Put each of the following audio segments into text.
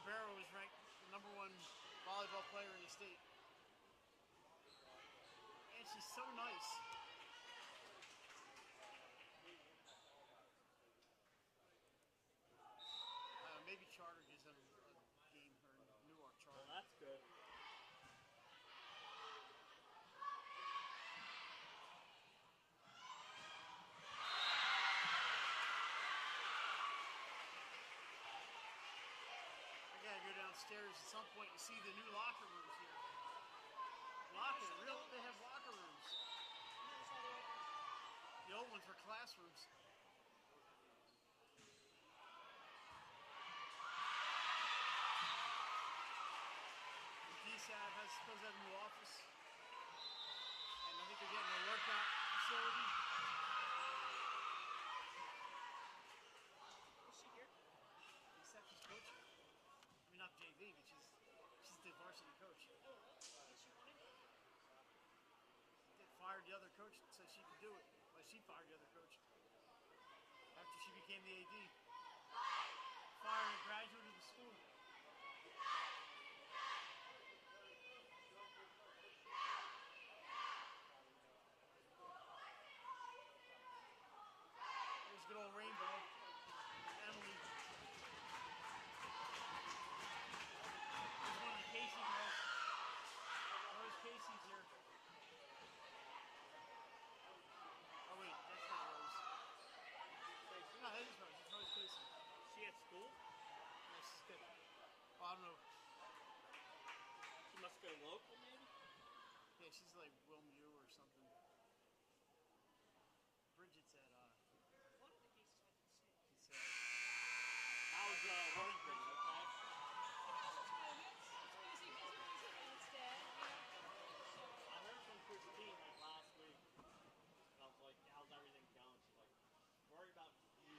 Barrow is ranked the #1 volleyball player in the state. And she's so nice. Maybe Charter gives them a game, or Newark Charter. Well, that's good. I gotta go downstairs at some point and see the new locker rooms here. They have locker rooms. The old ones were classrooms. DSAT has supposed to have a new office, and I think they're getting a workout facility. Is she here? Except she's coaching. I mean, not JV, but she's the varsity coach. Oh, really? Did she want it? They fired the other coach and said she could do it. Well, she fired the other coach after she became the AD. Fired a graduate of the school. There's good old Rainbow. Emily. There's one of the Casey girls. Rose Casey's here. Oh wait, that's not Rose. No, that is Rose. It's Rose Casey. Is she at school? Yeah, she's good. Well, I don't know. She must go local, maybe? Yeah, she's like Wilmue or something. Bridget's at One of the cases went to the state. It's How's Wellington, okay? It's busy, and it's dead, So, I heard from Christine like last week. And I was like, how's everything going? She's like, worried about you.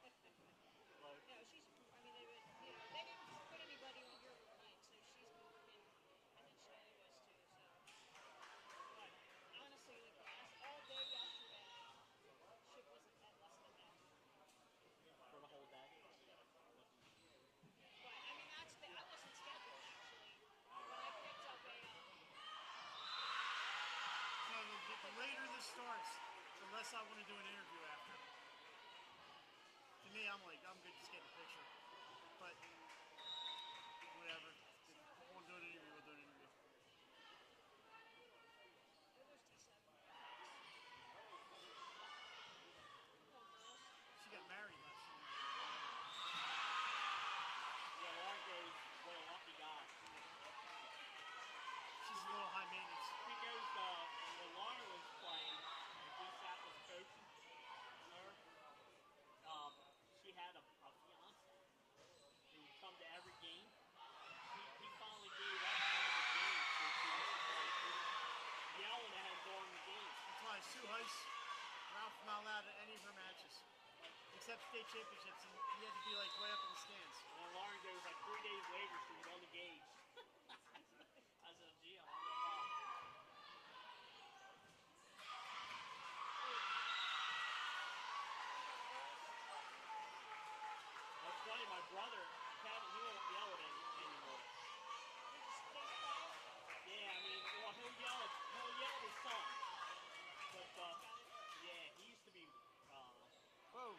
Like, she's, they didn't put anybody on here overnight, so she's been working, and then Shelley was too, so. But honestly, all day yesterday, shit wasn't that less than that. for the whole day. But, I wasn't scheduled, actually, when I picked up the later this starts, the less I want to do an interview after. To me, I'm good just getting a picture. But, whatever. If we want to do an interview, we'll do an interview. It was T7. She got married last year. Yeah, Lauren goes, what a lucky guy. She's a little high maintenance. He goes, when Lauren was playing, and DSAT was coaching her, she had a fiance who would come to every game. He finally gave up some of the games since he was yelling at him during the game. That's why Sue Heiss, Ralph not allowed at any of her matches. Except state championships, and he had to be like way up in the stands. And then Lauren goes like 3 days later, she was on the gauge. I said, gee, I'm on the rock. That's funny, my brother, Kevin, he won't yell at anymore. Yeah, he'll yell at his son. But, yeah, he used to be, Whoa.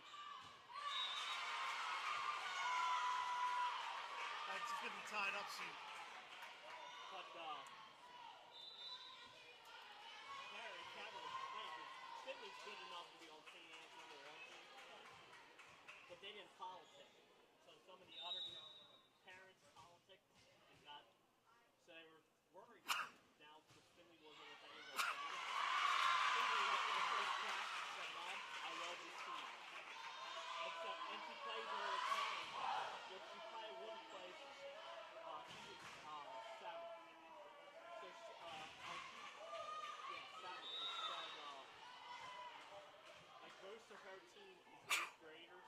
That's going to be tied up soon. But, Kevin was playing. Finley's good enough to be on St. Anne's #1 team. But they didn't politic. So some of the other parents politicked and so they were worried now because Finley wasn't with any of their friends. Finley went to the first practice and said, Mom, I love this team. And she plays all the time. Which she probably wouldn't play. She was 7. So she, 7. So she said, most of her team is 8th graders.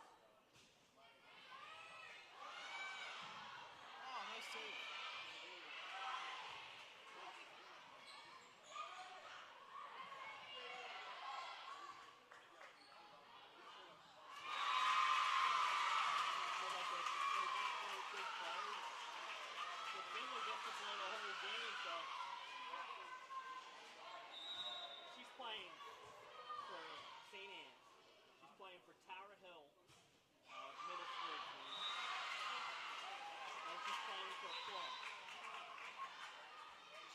for a club.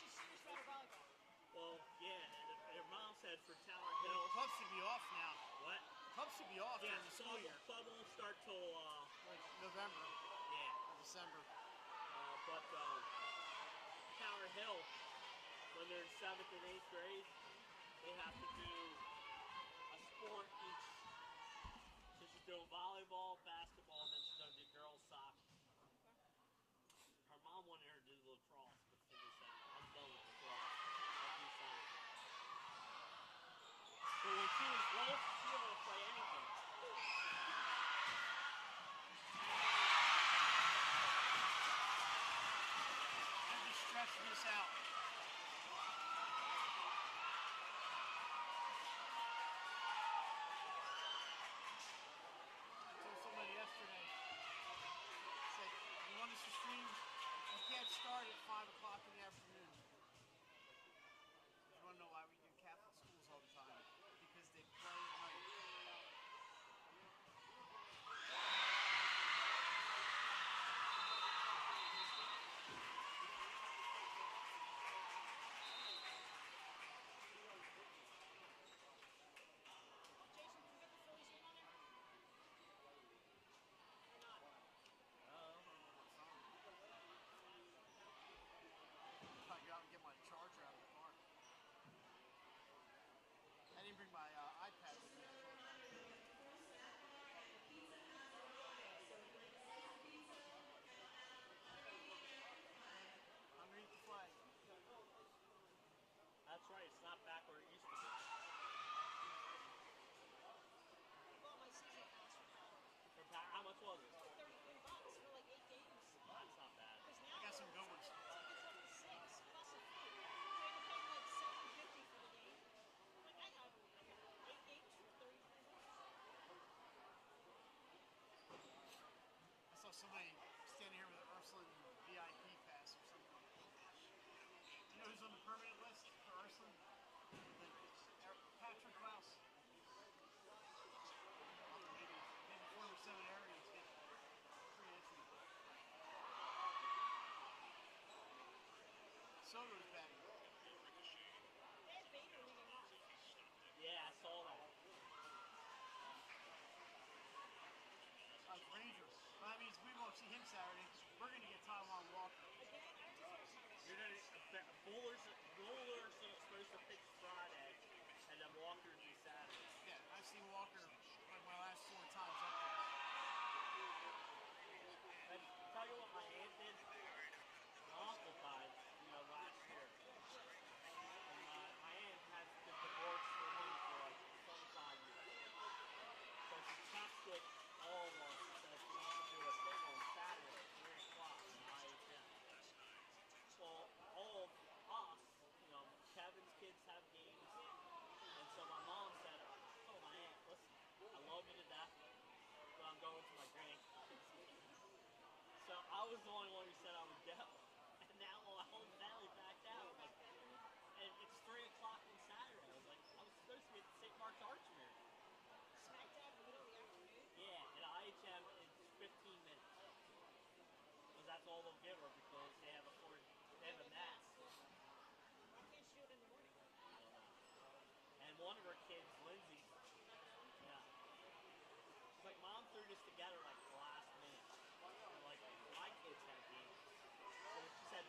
She's serious about her volleyball. Well, yeah, and her mom said for Tower The Hill. clubs should be off now. What? The clubs should be off Yeah, during the school year. club won't start till Like November yeah. or December. But Tower Hill, when they're in 7th and 8th grade, they have to do a sport each. So she's doing volleyball, basketball, and then she's gonna do girls soccer. Her mom wanted her to do lacrosse, but Finley said, "I'm done with lacrosse. I'll do soccer." But when she was little, she didn't want to play anything. I'm just stretching this out. I told somebody yesterday, I said, you want us to stream? You can't start at 5 o'clock in the afternoon. You want to know why we do Catholic schools all the time? Because they play at night. Jason, can we get the Phillies game on there? Or not? I go out and get my charger out of the car. I didn't bring my iPad with me. Underneath the flag. That's right, it's not back where it used to be. I bought my season pass for Power. How much was it? $33 for like 8 games. Well, that's not bad. Because I now got some good ones. tickets up to 6 plus a fee. So you're paying like $7.50 for the game. I'm like, I have 8 games for $33. I saw somebody standing here with an Ursuline VIP pass or something. You know who's on the permanent list for Ursuline? Patrick Klaus. Maybe former seminarians get free entry. Soto's batting. They had Bader leading off. Yeah, I saw that. Rangers. Well, that means we won't see him Saturday. We're going to get Taiwan Walker. Again, I just heard Tyrese. You're gonna Bowler's supposed to pitch Friday, and then Walker's be Saturday. Yeah, I've seen Walker like my last 4 times up there. And tell you what my aunt did. My uncle died, last year. And my aunt has been divorced from him for like 25 years. So she texted all of us and said she wants to do a thing on Saturday, 3 o'clock in IHM. Well, all of us, Kevin's kids have games. And so my mom said, I told my aunt, listen, I love you to death, but I'm going to my grandkids. So I was the only one who said I would go. And now my whole family backed out. Like, and it's 3 o'clock on Saturday. I was like, I was supposed to be at the St. Mark's Arts Miracle. Smack dab in the middle of the afternoon. Yeah, at IHM it's 15 minutes. Because that's all they'll give her because they have a mass. Why can't you do it in the morning? I don't know. And one of her kids, Lindsay, yeah. She's like, Mom threw this together like the last minute. And like, my kids have games. So she said,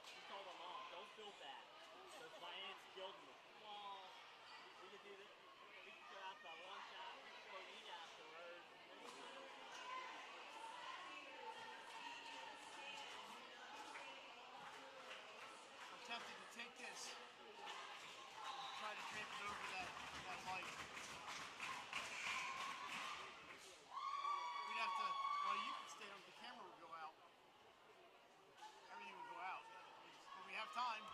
she told her mom, don't feel bad. Because my aunt's guilting me. Well, we could do this. We could go out to lunch out. We could go eat afterwards. I'm tempted to take this and try to drape it over that light. We'd have to, well, you could stay on, the camera would go out. Everything would go out. But we have time.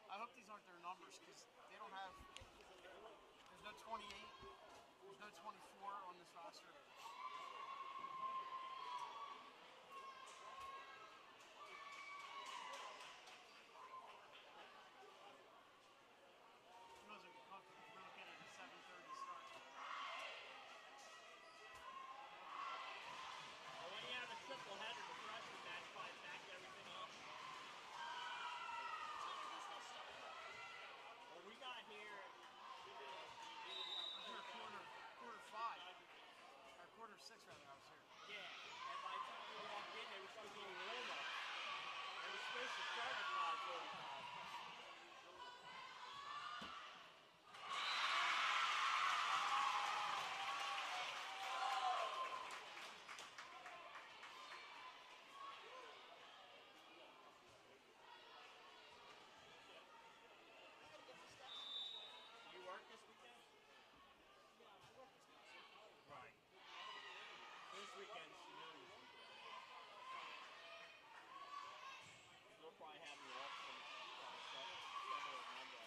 I hope these aren't their numbers because they don't have, there's no 28, there's no 24 on this roster. Who knows if we're looking at a 7:30 start. Well, when you have a triple 6 rather, I was here. Yeah, and by the time we walked in, they were still doing warm-ups. They were supposed to start at 5:45. I gotta get the steps finished. Do you work this weekend? No, I work this weekend. Right. This weekend's the New Year's weekend. They'll probably have me off from Sunday or Monday.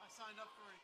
I signed up for it.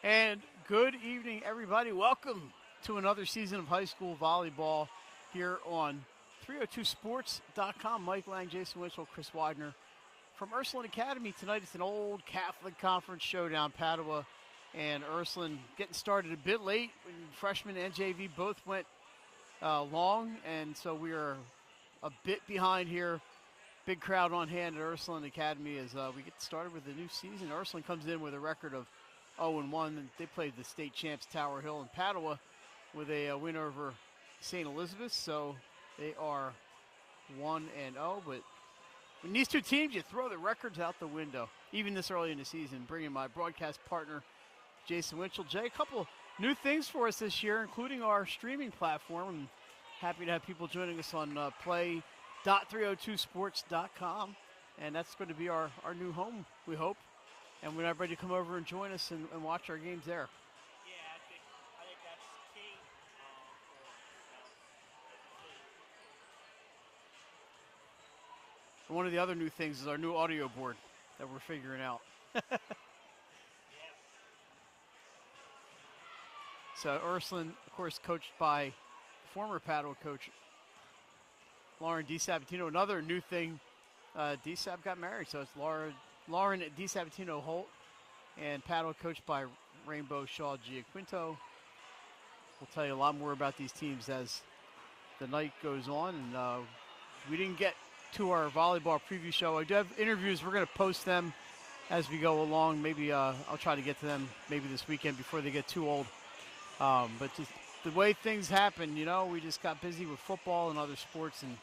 And good evening, everybody. Welcome to another season of high school volleyball here on 302sports.com. Mike Lang, Jason Winchell, Chris Widener from Ursuline Academy. Tonight it's an old Catholic Conference showdown. Padua and Ursuline getting started a bit late. Freshmen and JV both went long, and so we are a bit behind here. Big crowd on hand at Ursuline Academy as we get started with the new season. Ursuline comes in with a record of 0-1. They played the state champs Tower Hill and Padua with a win over St. Elizabeth, so they are 1-0. But when these two teams, you throw the records out the window, even this early in the season. Bringing my broadcast partner, Jason Winchell. Jay, a couple new things for us this year, including our streaming platform. I'm happy to have people joining us on play.302sports.com, and that's going to be our new home, we hope. And we're ready to come over and join us and watch our games there. Yeah, I think that's key. And one of the other new things is our new audio board that we're figuring out. So Ursuline, of course, coached by former Padua coach Lauren DiSabatino. Another new thing, DiSab got married, so it's Lauren DiSabatino Holt, and Padua coached by Rainbow Shaw Giaquinto. We'll tell you a lot more about these teams as the night goes on. And we didn't get to our volleyball preview show. I do have interviews. We're going to post them as we go along. Maybe I'll try to get to them maybe this weekend before they get too old. But just the way things happen, we just got busy with football and other sports and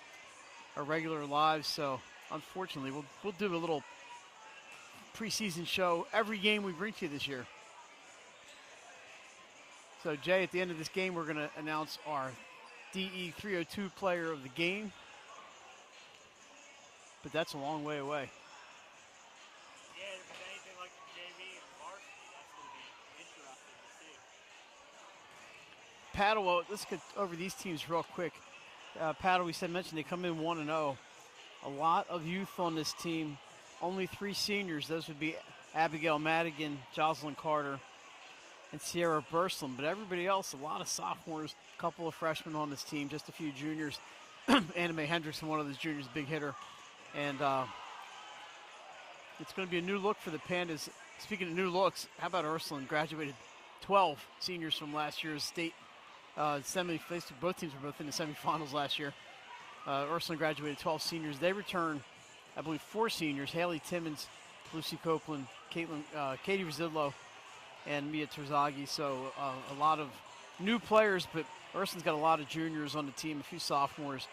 our regular lives. So unfortunately, we'll do a little preseason show every game we bring to you this year. So Jay, at the end of this game, we're going to announce our DE 302 player of the game. But that's a long way away. Yeah, if it's anything like the JV and varsity, that's going to be interesting to see. Padua, let's get over these teams real quick. Padua, we mentioned they come in 1-0. A lot of youth on this team. Only 3 seniors. Those would be Abigail Madigan, Jocelyn Carter, and Sierra Burslem. But everybody else, a lot of sophomores, a couple of freshmen on this team, just a few juniors. Anna Mae Hendrickson, one of those juniors, big hitter. And it's going to be a new look for the Pandas. Speaking of new looks, how about Ursuline? Graduated 12 seniors from last year's state semi-finals. Both teams were both in the semifinals last year. Ursuline graduated 12 seniors. They return, I believe, 4 seniors: Haley Timmons, Lucy Copeland, Katie Rosillo, and Mia Terzaghi. So a lot of new players, but Ursuline's got a lot of juniors on the team, a few sophomores,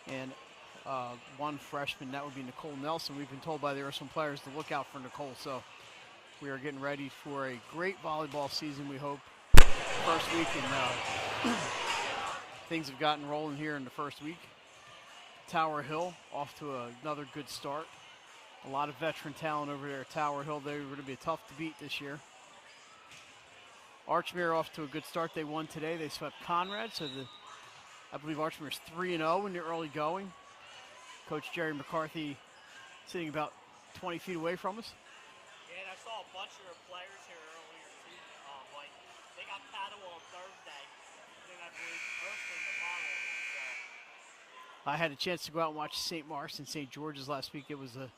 and 1 freshman. That would be Nicole Nelson. We've been told by the Ursuline players to look out for Nicole. So we are getting ready for a great volleyball season, we hope. First week, and things have gotten rolling here in the first week. Tower Hill off to another good start. A lot of veteran talent over there at Tower Hill. They're going to be tough to beat this year. Archmere off to a good start. They won today. They swept Conrad, so I believe Archmere's 3-0 in the early going. Coach Jerry McCarthy sitting about 20 feet away from us. Yeah, and I saw a bunch of their players here earlier too. Like they got Padua on Thursday, and then I believe Ursuline the following week. So. I had a chance to go out and watch St. Mark's and St. George's last week. It was a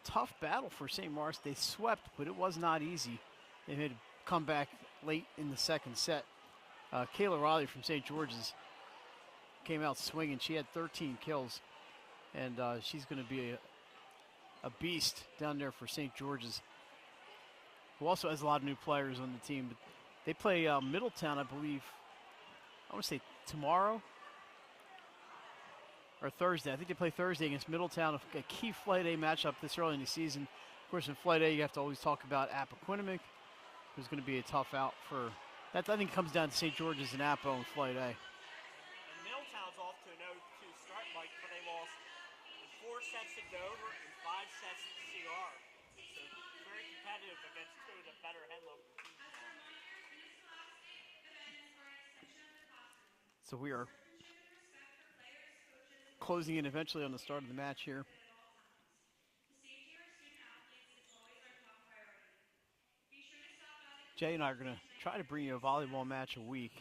tough battle for St. Mark's. They swept, but it was not easy. They made a comeback late in the second set. Kayla Riley from St. George's came out swinging. She had 13 kills, and she's going to be a beast down there for St. George's, who also has a lot of new players on the team. But they play Middletown, I believe, I want to say tomorrow or Thursday. I think they play Thursday against Middletown, a key Flight A matchup this early in the season. Of course, in Flight A, you have to always talk about Appoquinimink, who's going to be a tough out for that. I think comes down to St. George's and Appo in Flight A. And Middletown's off to an 0-2 start, Mike, but they lost in 4 sets to Dover and 5 sets to CR. So very competitive against 2 of the better headload teams. So we are closing in eventually on the start of the match here. Jay and I are going to try to bring you a volleyball match a week,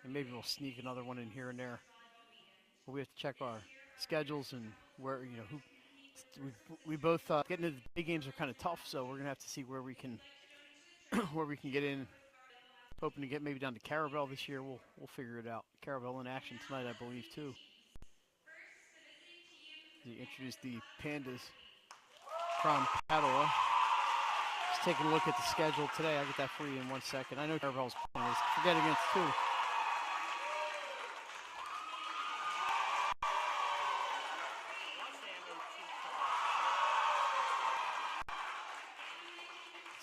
and maybe we'll sneak another one in here and there. But we have to check our schedules and where, who. We both getting into the big games are kind of tough, so we're going to have to see where we can where we can get in. Hoping to get maybe down to Carabel this year. We'll figure it out. Carabel in action tonight, I believe, too. He introduced the Pandas from Padua. Just taking a look at the schedule today. I'll get that for you in 1 second. I know Carabel's playing this. Forget against two.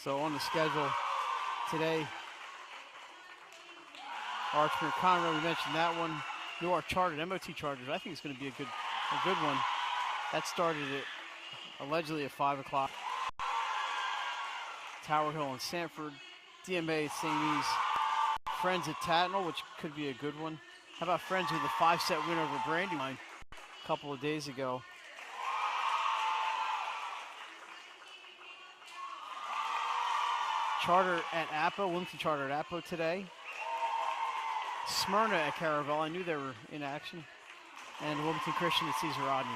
So on the schedule today, Archmere Conroe, we mentioned that one. Newark Chartered, MOT Chargers. I think it's going to be a good one. That started at allegedly at 5 o'clock. Tower Hill and Sanford, DMA at St. E's, Friends at Tatnall, which could be a good one. How about Friends with a 5-set win over Brandywine a couple of days ago? Charter at Apo, Wilmington Charter at Apo today. Smyrna at Caravel, I knew they were in action. And Wilmington Christian at Caesar Rodney,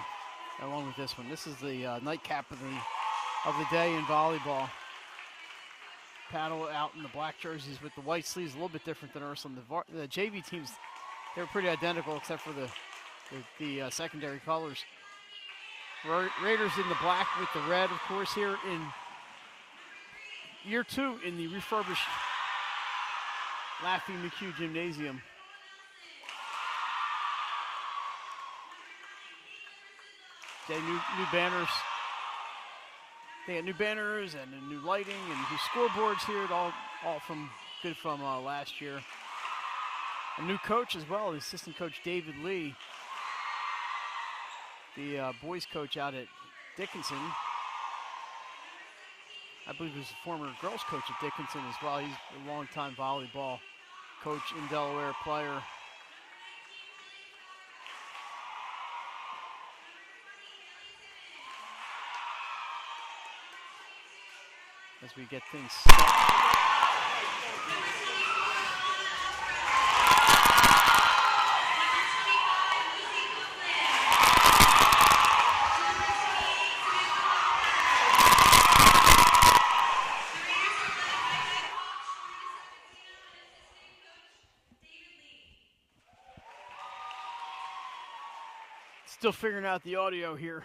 along with this one. This is the nightcap of the day in volleyball. Paddle out in the black jerseys with the white sleeves, a little bit different than Ursuline. The JV teams, they were pretty identical except for the secondary colors. Raiders in the black with the red, of course, here in year 2 in the refurbished Laffey McHugh Gymnasium. They new banners. They got new banners and new lighting and new scoreboards here. All from last year. A new coach as well, the assistant coach David Lee, the boys coach out at Dickinson. I believe he was a former girls coach at Dickinson as well. He's a longtime volleyball coach in Delaware, player. As we get things set. Still figuring out the audio here.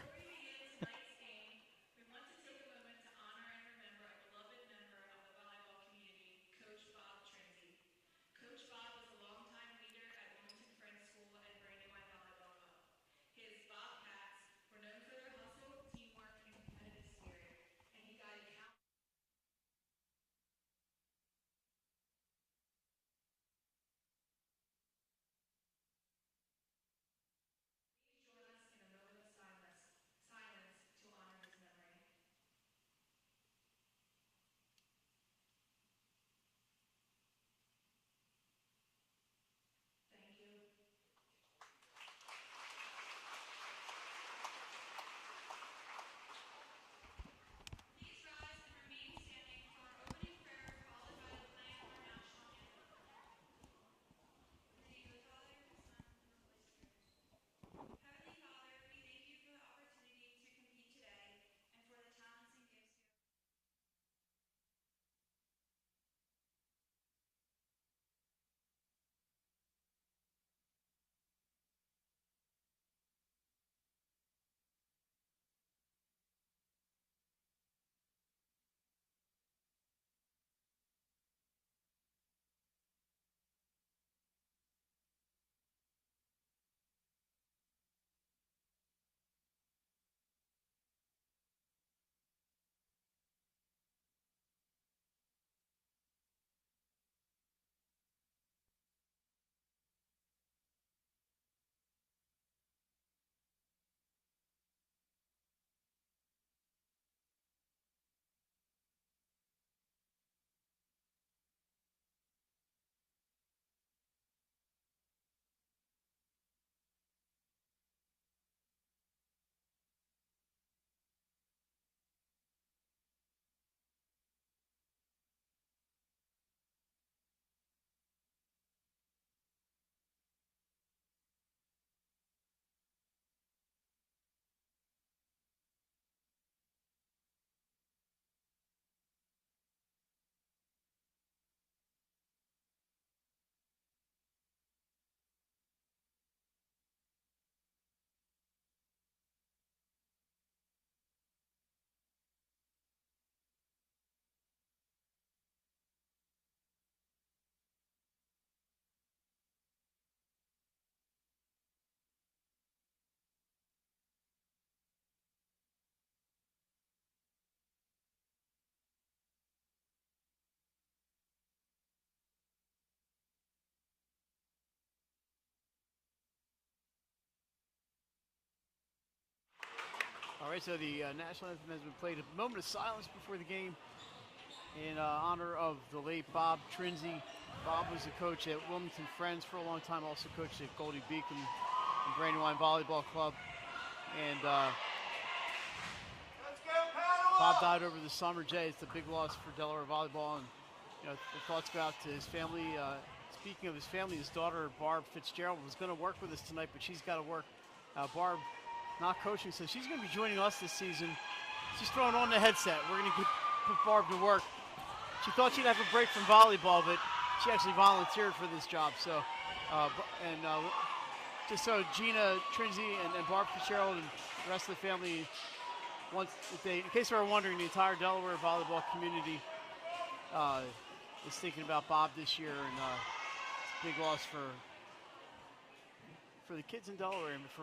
All right, so the national anthem has been played. A moment of silence before the game in honor of the late Bob Trinzi. Bob was a coach at Wilmington Friends for a long time, also coached at Goldie Beacon and Brandywine Volleyball Club. And Bob died over the summer. Jay, it's a big loss for Delaware Volleyball. And the thoughts go out to his family. Speaking of his family, his daughter, Barb Fitzgerald, was going to work with us tonight, but she's got to work. Barb, not coaching, so she's going to be joining us this season. She's throwing on the headset. We're going to put Barb to work. She thought she'd have a break from volleyball, but she actually volunteered for this job. So, just so Gina Trinzi and Barb Fitzgerald and the rest of the family, in case you were wondering, the entire Delaware volleyball community is thinking about Bob this year, and it's a big loss for the kids in Delaware and for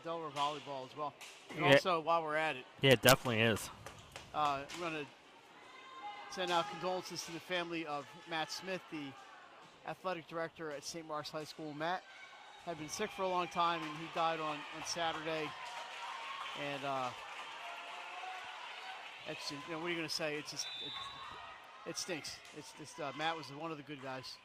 Delaware volleyball as well. And also, while we're at it, yeah, it definitely is. we're going to send out condolences to the family of Matt Smith, the athletic director at St. Mark's High School. Matt had been sick for a long time, and he died on Saturday. And that's just, what are you going to say? It's just it stinks. It's just Matt was one of the good guys.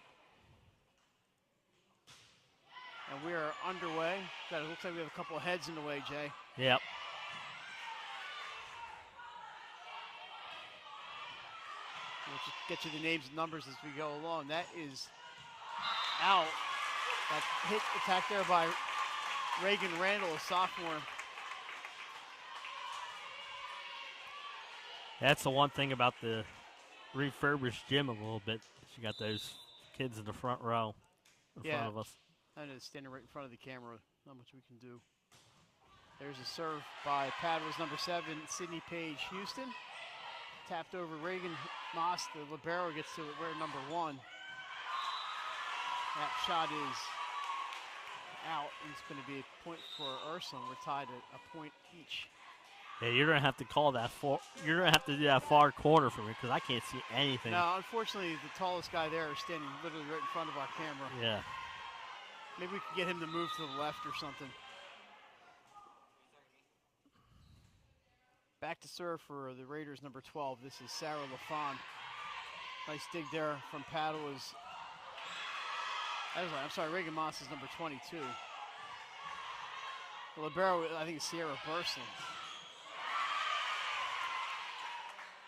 And we are underway. It looks like we have a couple of heads in the way, Jay. Yep. We'll just get you the names and numbers as we go along. That is out. That hit attack there by Reagan Randall, a sophomore. That's the one thing about the refurbished gym a little bit. You got those kids in the front row in front of us. I know, standing right in front of the camera. Not much we can do. There's a serve by Padua's number 7, Sydney Page Houston. Tapped over Reagan Moss. The libero gets to it. We're number 1. That shot is out. And it's going to be a point for Ursuline. We're tied at a point each. Yeah, you're gonna have to call that you're gonna have to do that far corner for me because I can't see anything. No, unfortunately, the tallest guy there is standing literally right in front of our camera. Yeah. Maybe we could get him to move to the left or something. Back to serve for the Raiders, number 12. This is Sarah LaFon. Nice dig there from Padua's. I'm sorry, Reagan Moss is number 22. The libero, I think, is Sierra Burslin.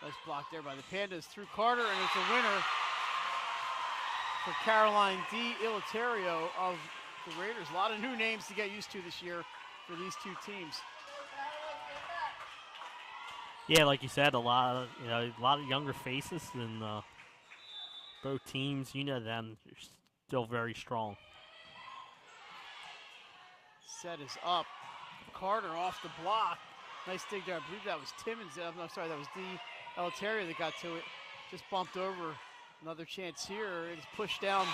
Nice block there by the Pandas through Carter, and it's a winner for Caroline D. Ilitario of the Raiders. A lot of new names to get used to this year for these two teams. Yeah, like you said, a lot of younger faces in both teams. You know them, they're still very strong. Set is up. Carter off the block. Nice dig there. I believe that was Timmons. No, sorry, that was D. Eleuterio that got to it. Just bumped over. Another chance here. It's pushed down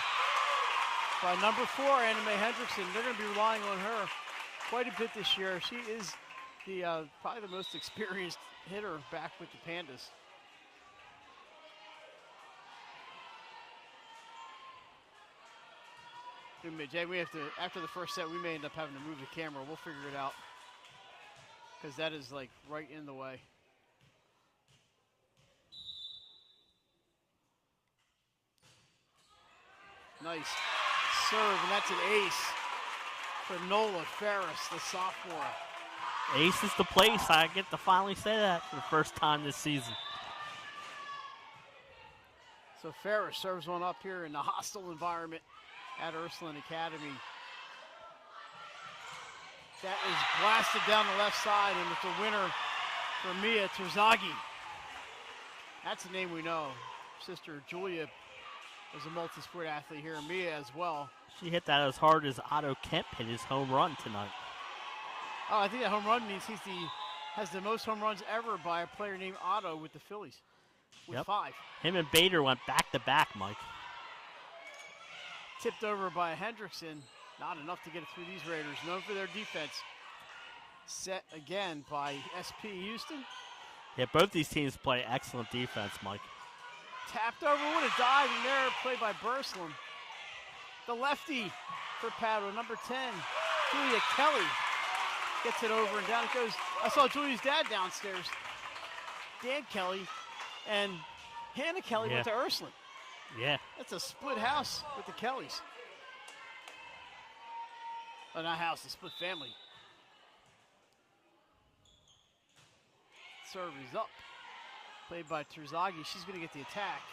by number 4, Anna Mae Hendrickson. They're going to be relying on her quite a bit this year. She is the probably the most experienced hitter back with the Pandas. Jay, we have to, after the first set, we may end up having to move the camera. We'll figure it out because that is like right in the way. Nice serve, and that's an ace for Nola Ferris, the sophomore. Ace is the place. I get to finally say that for the first time this season. So Ferris serves one up here in the hostile environment at Ursuline Academy. That is blasted down the left side, and it's a winner for Mia Terzaghi. That's a name we know. Sister Julia was a multi-sport athlete here, and Mia as well. She hit that as hard as Otto Kemp hit his home run tonight. Oh, I think that home run means has the most home runs ever by a player named Otto with the Phillies, with 5. Him and Bader went back-to-back, Mike. Tipped over by Hendrickson. Not enough to get it through these Raiders. Known for their defense. Set again by SP Houston. Yeah, both these teams play excellent defense, Mike. Tapped over, what a dive in there, played by Burslin. The lefty for Padua, number 10, Julia Kelly. Gets it over and down it goes. I saw Julie's dad downstairs. Dan Kelly and Hannah Kelly went to Ursuline. Yeah. That's a split house with the Kellys. Oh, not house, a split family. Serve is up. Played by Terzaghi. She's going to get the attack.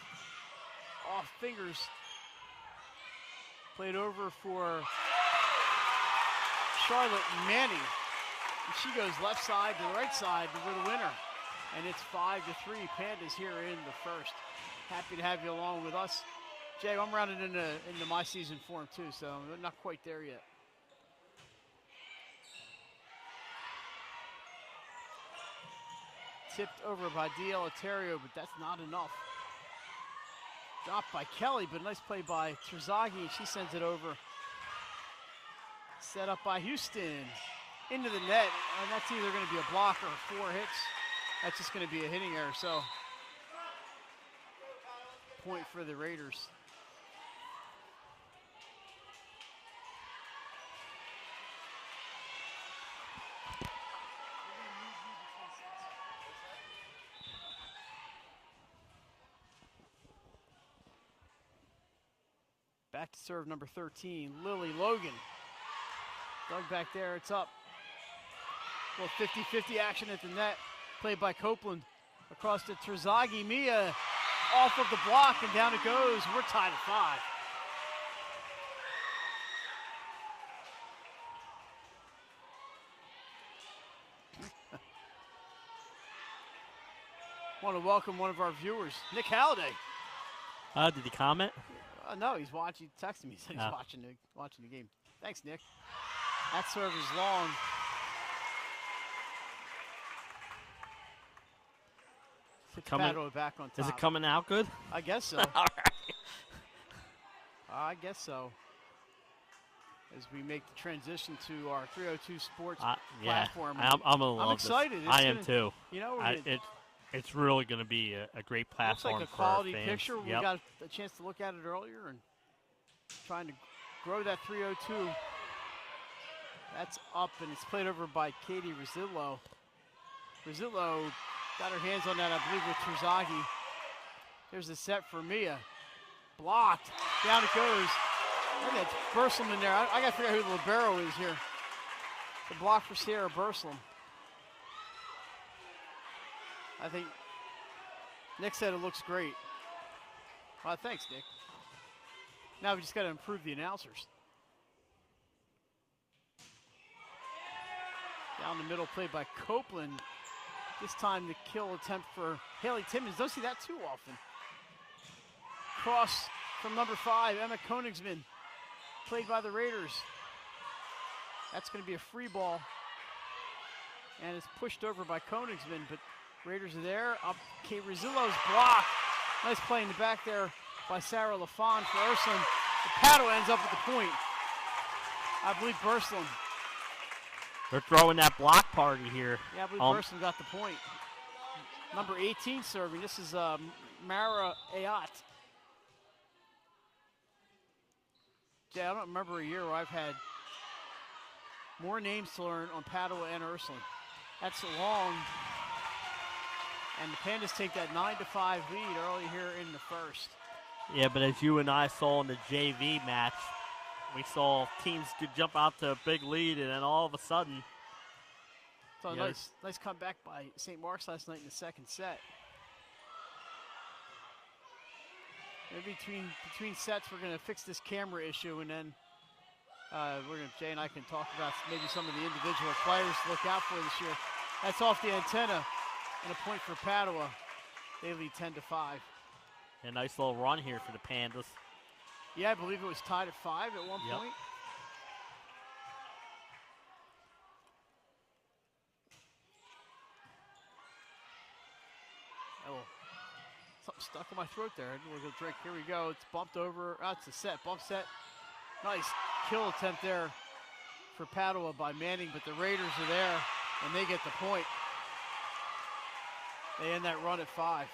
Off fingers. Played over for Charlotte Manning. And she goes left side to the right side for the winner. And it's 5-3. Pandas here in the first. Happy to have you along with us. Jay, I'm rounded into my season form too, so I'm not quite there yet. Tipped over by D'Eleuterio, but that's not enough. Dropped by Kelly, but nice play by Terzaghi. She sends it over. Set up by Houston. Into the net, and that's either going to be a block or 4 hits. That's just going to be a hitting error, so point for the Raiders. Back to serve number 13, Lily Logan. Dug back there, it's up. A little 50-50 action at the net. Played by Copeland. Across to Terzaghi. Mia off of the block and down it goes. We're tied at 5. Want to welcome one of our viewers, Nick Halliday. Did he comment? No, he's watching. He texted me. He said he's watching the game. Thanks, Nick. That serve is long. Padua back on top. Is it coming out good? I guess so. All right. I guess so. As we make the transition to our 302 Sports platform. I'm excited. I am too. You know, it's really going to be a great platform. Looks like a quality for fans. picture. We got a chance to look at it earlier and trying to grow that 302. That's up, and it's played over by Katie Rosillo. Rosillo got her hands on that, I believe, with Terzaghi. There's a set for Mia. Blocked. Down it goes. I think that's Burslem in there. I got to figure out who the libero is here. The block for Sierra Burslem. I think Nick said it looks great. Well, thanks, Nick. Now we just got to improve the announcers. Down the middle, played by Copeland. This time the kill attempt for Haley Timmons. Don't see that too often. Cross from number 5, Emma Koenigsman, played by the Raiders. That's going to be a free ball. And it's pushed over by Koenigsman, but Raiders are there. Up Kate Rosillo's block. Nice play in the back there by Sarah LaFon for Ursuline. Padua ends up with the point. I believe Burslem. They're throwing that block party here. Yeah, I believe Burslem got the point. Number 18 serving. This is Mara Ayat. Yeah, I don't remember a year where I've had more names to learn on Padua and Ursuline. That's long. And the Pandas take that 9-5 lead early here in the first. Yeah, but as you and I saw in the JV match, we saw teams could jump out to a big lead, and then all of a sudden. So nice comeback by St. Mark's last night in the second set. Maybe between sets, we're going to fix this camera issue, and then Jay and I can talk about maybe some of the individual players to look out for this year. That's off the antenna, and a point for Padua. They lead 10-5. A nice little run here for the Pandas. Yeah, I believe it was tied at 5 at one point. Oh, something stuck in my throat there. I didn't want to go drink. Here we go. It's bumped over. Oh, it's a set. Bump set. Nice kill attempt there for Padua by Manning, but the Raiders are there, and they get the point. They end that run at 5.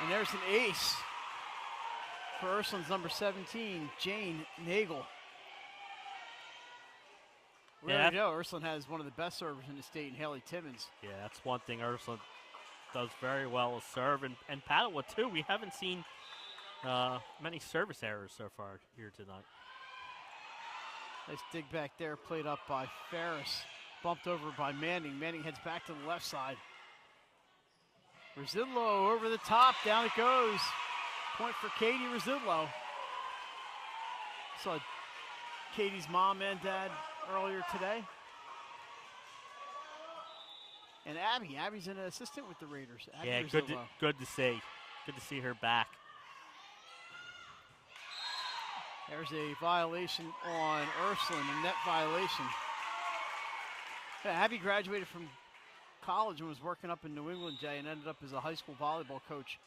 And there's an ace for Ursuline's number 17, Jane Nagel. There you go. Ursuline has one of the best servers in the state in Haley Timmons. Yeah, that's one thing Ursuline does very well is serve. And Padua, too. We haven't seen many service errors so far here tonight. Nice dig back there, played up by Ferris. Bumped over by Manning. Manning heads back to the left side. Residlo over the top. Down it goes. Point for Katie Residlo. Saw Katie's mom and dad earlier today. And Abby. Abby's an assistant with the Raiders. Abby yeah, Residlo. good to see. Good to see her back. There's a violation on Ursuline, a net violation. Yeah, Abby graduated from college and was working up in New England, Jay, and ended up as a high school volleyball coach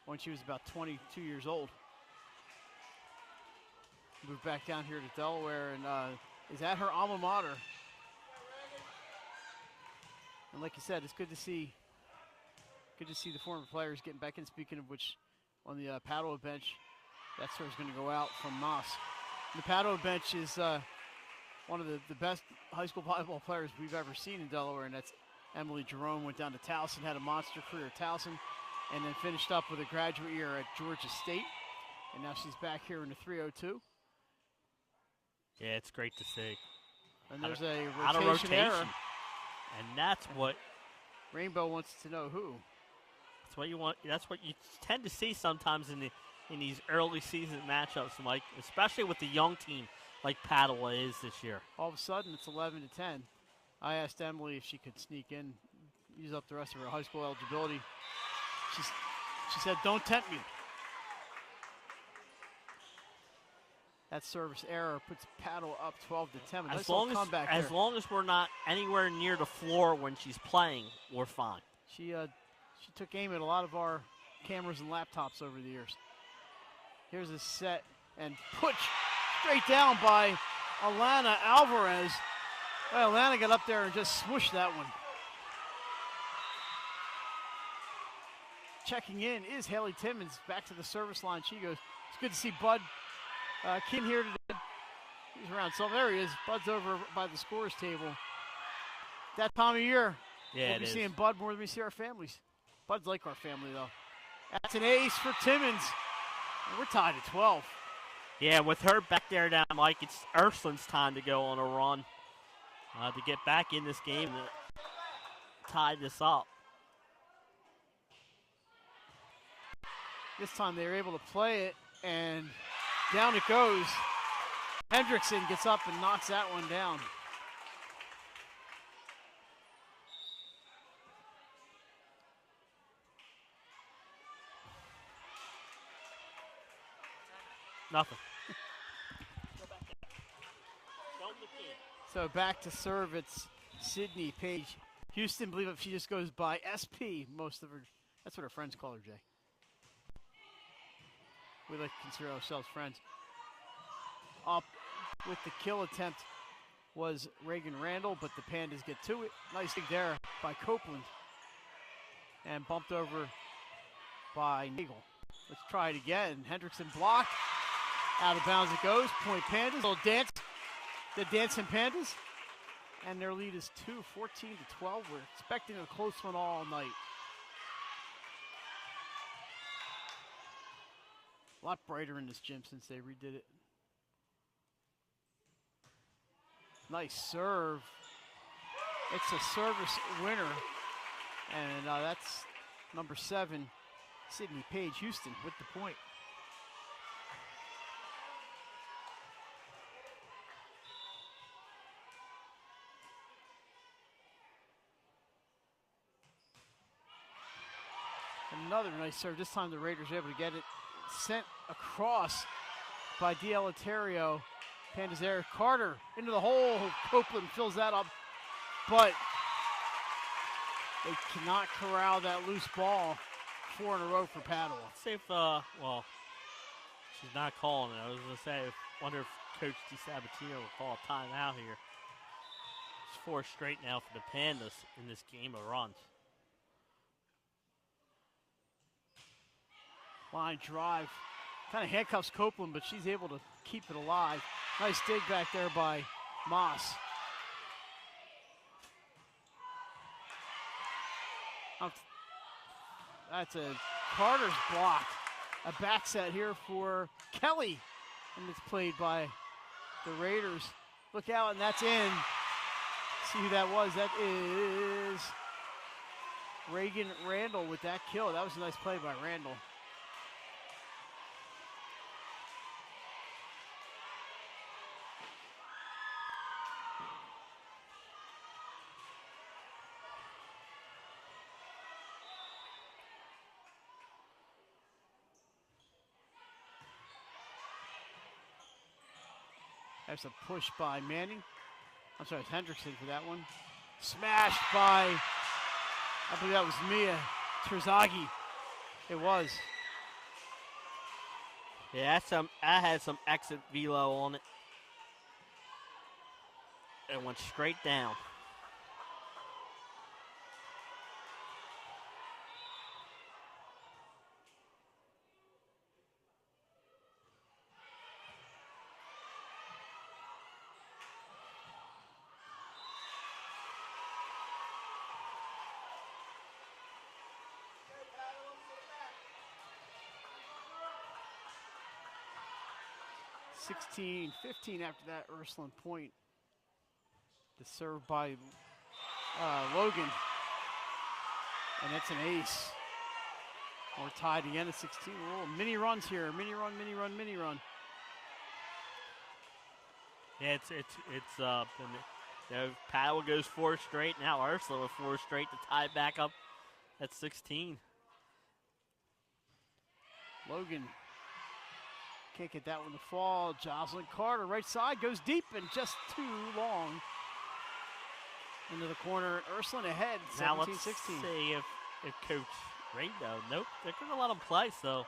when she was about 22 years old. Moved back down here to Delaware and is at her alma mater. And like you said, it's good to see the former players getting back in. Speaking of which, on the Padua bench, that serve's going to go out from Moss. The Padua bench is one of the best high school volleyball players we've ever seen in Delaware, and that's Emily Jerome. Went down to Towson, had a monster career at Towson, and then finished up with a graduate year at Georgia State. And now she's back here in the 302. Yeah, it's great to see. And there's a out of rotation error. And that's what Rainbow wants to know who. That's what you want. That's what you tend to see sometimes in these early season matchups, Mike, especially with the young team like Padua is this year. All of a sudden, it's 11-10. I asked Emily if she could sneak in, use up the rest of her high school eligibility. She said, "Don't tempt me." That service error puts Padua up 12-10. As long as we're not anywhere near the floor when she's playing, we're fine. She took aim at a lot of our cameras and laptops over the years. Here's a set and put straight down by Alana Alvarez. Well, Alana got up there and just smooshed that one. Checking in is Haley Timmons back to the service line. She goes, it's good to see Bud Kim here today. He's around. So there he is. Bud's over by the scores table. That time of year, we'll be seeing Bud more than we see our families. Bud's like our family, though. That's an ace for Timmons. And we're tied at 12. Yeah, with her back there now, Mike, it's Ursuline's time to go on a run to get back in this game and tie this up. This time they were able to play it, and down it goes. Hendrickson gets up and knocks that one down. Nothing. So back to serve, it's Sydney Page Houston. Believe it, she just goes by SP. Most of her, that's what her friends call her, Jay. We like to consider ourselves friends. Up with the kill attempt was Reagan Randall, but the Pandas get to it. Nice dig there by Copeland. And bumped over by Nagel. Let's try it again. Hendrickson blocked. Out of bounds it goes. Point Pandas. Little dance. The dancing Pandas. And their lead is 14-12. We're expecting a close one all night. A lot brighter in this gym since they redid it. Nice serve. It's a service winner. And that's number 7, Sydney Page Houston with the point. Another nice serve. This time the Raiders are able to get it sent across by D'Eleuterio. Pandas there. Carter into the hole. Copeland fills that up. But they cannot corral that loose ball. 4 in a row for Padua. See if, well, she's not calling it. I was going to say, wonder if Coach DiSabatino will call a timeout here. It's 4 straight now for the Pandas in this game of runs. Line drive. Kind of handcuffs Copeland, but she's able to keep it alive. Nice dig back there by Moss. That's a Carter's block. A back set here for Kelly. And it's played by the Raiders. Look out, and that's in. See who that was. That is Reagan Randall with that kill. That was a nice play by Randall. That's a push by Manning. I'm sorry, it's Hendrickson for that one. Smashed by, I believe that was Mia Terzaghi. It was. Yeah, I had some exit velo on it. It went straight down. $16-15 after that Ursuline point. The serve by Logan. And that's an ace. We're tied again at 16. Oh, mini runs here. Mini run. Yeah, Padua goes 4 straight. Now Ursula with 4 straight to tie back up at 16. Logan can't get that one to fall. Jocelyn Carter, right side, goes deep and just too long. Into the corner, Ursuline ahead, 17-16. Now let's see if Coach Rando, nope, they're going to let him play, so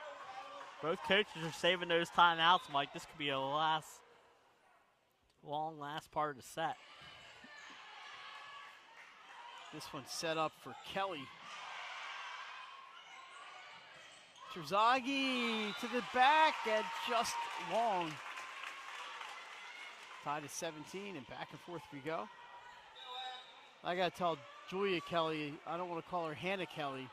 both coaches are saving those timeouts, Mike. This could be a last part of the set. This one's set up for Kelly. Terzaghi to the back and just long. Tied at 17 and back and forth we go. I got to tell Julia Kelly, I don't want to call her Hannah Kelly.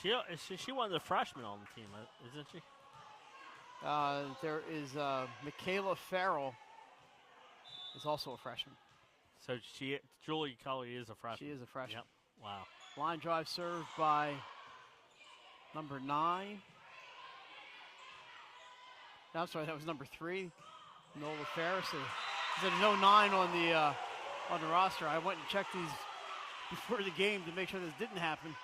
She one of the freshmen on the team, isn't she? There is Michaela Farrell is also a freshman. So Julia Kelly is a freshman. She is a freshman. Yep. Wow. Line drive served by number 9. No, I'm sorry, that was number 3, Nola Ferris. There's no 9 on the roster. I went and checked these before the game to make sure this didn't happen.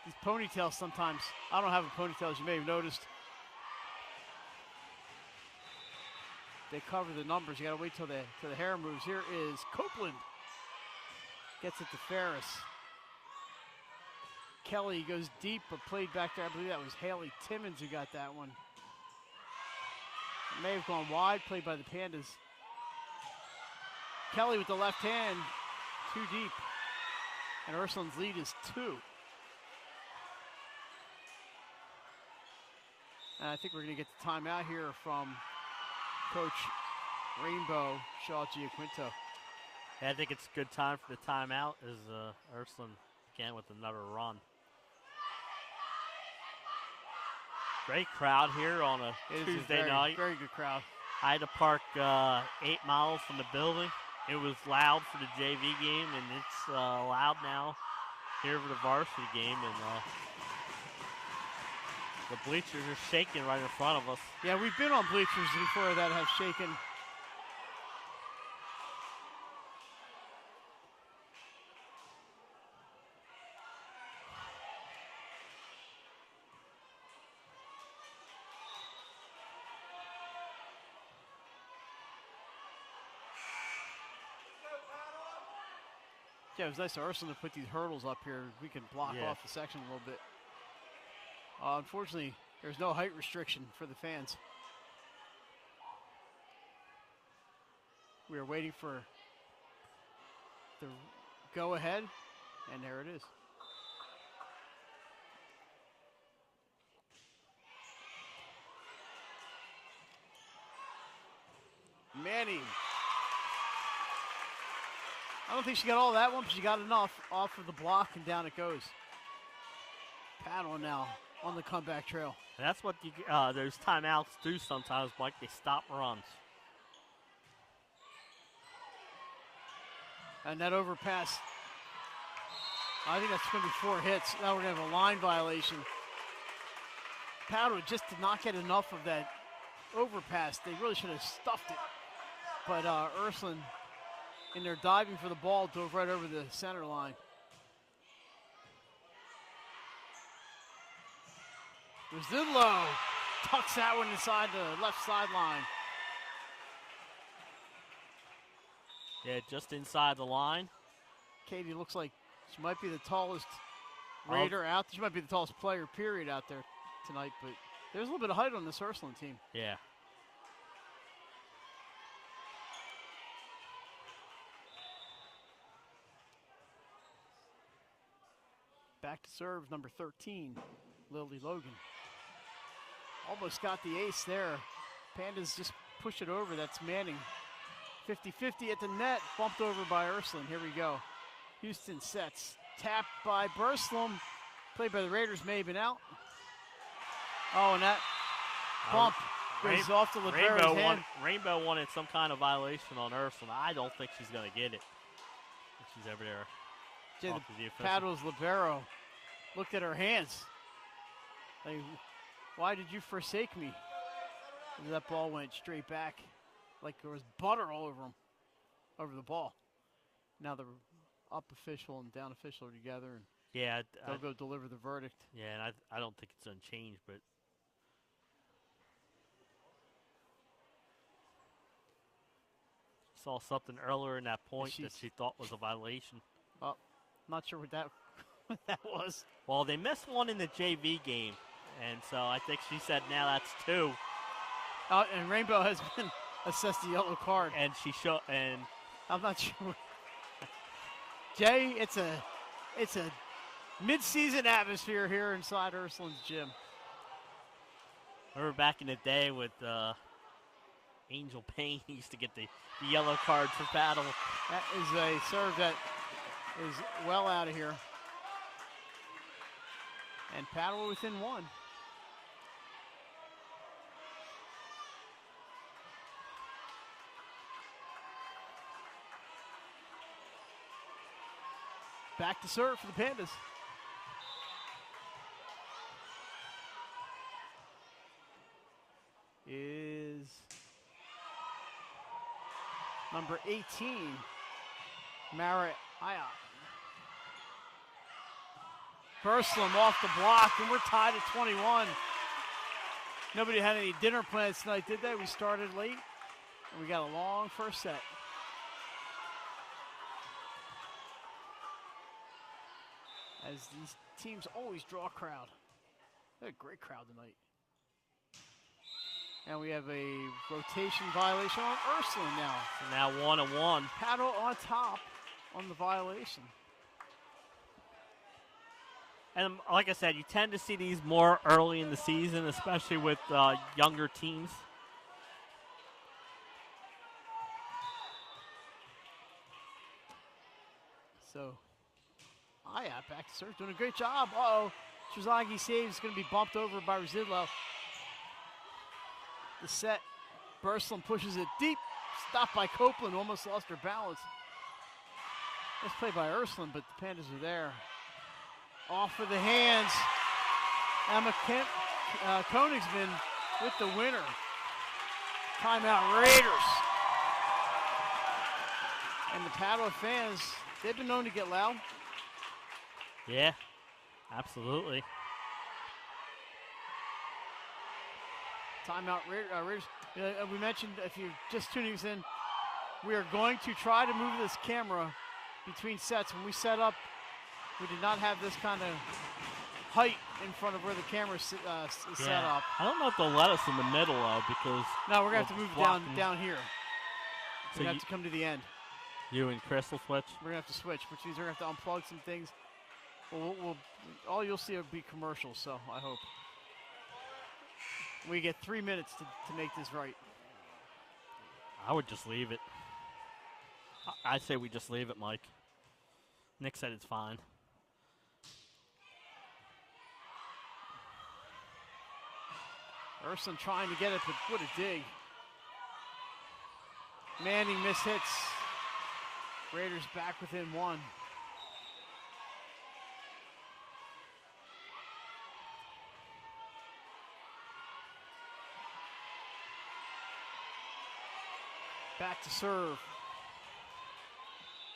These ponytails sometimes, I don't have a ponytail, as you may have noticed. They cover the numbers. You gotta wait till the hair moves. Here is Copeland. Gets it to Ferris. Kelly goes deep, but played back there. I believe that was Haley Timmons who got that one. It may have gone wide, played by the Pandas. Kelly with the left hand, too deep. And Ursuline's lead is 2. And I think we're going to get the timeout here from Coach Rainbow Shaw Giaquinto. Yeah, I think it's a good time for the timeout as Ursuline again with another run. Great crowd here on a Tuesday night. Very good crowd. I had to park 8 miles from the building. It was loud for the JV game, and it's loud now here for the varsity game. And the bleachers are shaking right in front of us. Yeah, we've been on bleachers before that have shaken. Yeah, it was nice of Ursuline to put these hurdles up here. We can block off the section a little bit. Unfortunately, there's no height restriction for the fans. We are waiting for the go-ahead, and there it is. Manning. I don't think she got all that one, but she got enough off of the block, and down it goes. Padua now on the comeback trail. And that's what those timeouts do sometimes, Mike. They stop runs. And that overpass, I think that's going to be 4 hits. Now we're going to have a line violation. Padua just did not get enough of that overpass. They really should have stuffed it. But Ursuline, in their diving for the ball, dove right over the center line. Rizidlo tucks that one inside the left sideline. Yeah, just inside the line. Katie looks like she might be the tallest Raider out. She might be the tallest player, period, out there tonight. But there's a little bit of height on this Ursuline team. Yeah. Back to serve, number 13, Lily Logan. Almost got the ace there. Pandas just push it over. That's Manning. 50-50 at the net, bumped over by Ursuline. Here we go. Houston sets. Tapped by Burslem. Played by the Raiders, may have been out. Oh, and that bump goes off the Libero's hand. Rainbow wanted some kind of violation on Ursuline. I don't think she's going to get it. She's over there. Padua's libero looked at her hands. Like, why did you forsake me? And that ball went straight back, like there was butter all over him, over the ball. Now the up official and down official are together, and yeah, they'll go deliver the verdict. Yeah, and I don't think it's unchanged, but saw something earlier in that point that she thought was a violation. Oh, not sure what that was. Well, they missed one in the JV game, and so I think she said now that's 2. And Rainbow has been assessed a yellow card. And and I'm not sure. Jay, it's a mid-season atmosphere here inside Ursuline's gym. Remember back in the day with Angel Payne used to get the yellow card for Padua. That is a serve that is well out of here. And Padua within 1. Back to serve for the Pandas. Is number 18, Mara Ayat. Burslem off the block, and we're tied at 21. Nobody had any dinner plans tonight, did they? We started late, and we got a long first set. As these teams always draw a crowd. They had a great crowd tonight. And we have a rotation violation on Ursuline now. So now 1-1. Padua on top on the violation. And like I said, you tend to see these more early in the season, especially with younger teams. So, Ayat back to serve, doing a great job. Uh-oh, Shizagi saves, going to be bumped over by Rizidlo. The set, Burslem pushes it deep, stopped by Copeland, almost lost her balance. Nice play by Ursuline, but the Pandas are there. Off of the hands, Emma Koenigsman with the winner. Timeout Raiders. And the Padua fans, they've been known to get loud. Yeah, absolutely. Timeout Raiders. We mentioned, if you're just tuning us in, we are going to try to move this camera between sets. When we set up, we did not have this kind of height in front of where the camera is set up. I don't know if they'll let us in the middle, though, because... No, we're going to have to move it down here. So we're going to have to come to the end. You and Chris will switch? We're going to have to switch, which means we're going to have to unplug some things. All you'll see will be commercials, so I hope. We get 3 minutes to make this right. I would just leave it. I'd say we just leave it, Mike. Nick said it's fine. Ursuline trying to get it, but what a dig. Manning mishits. Raiders back within one. Back to serve.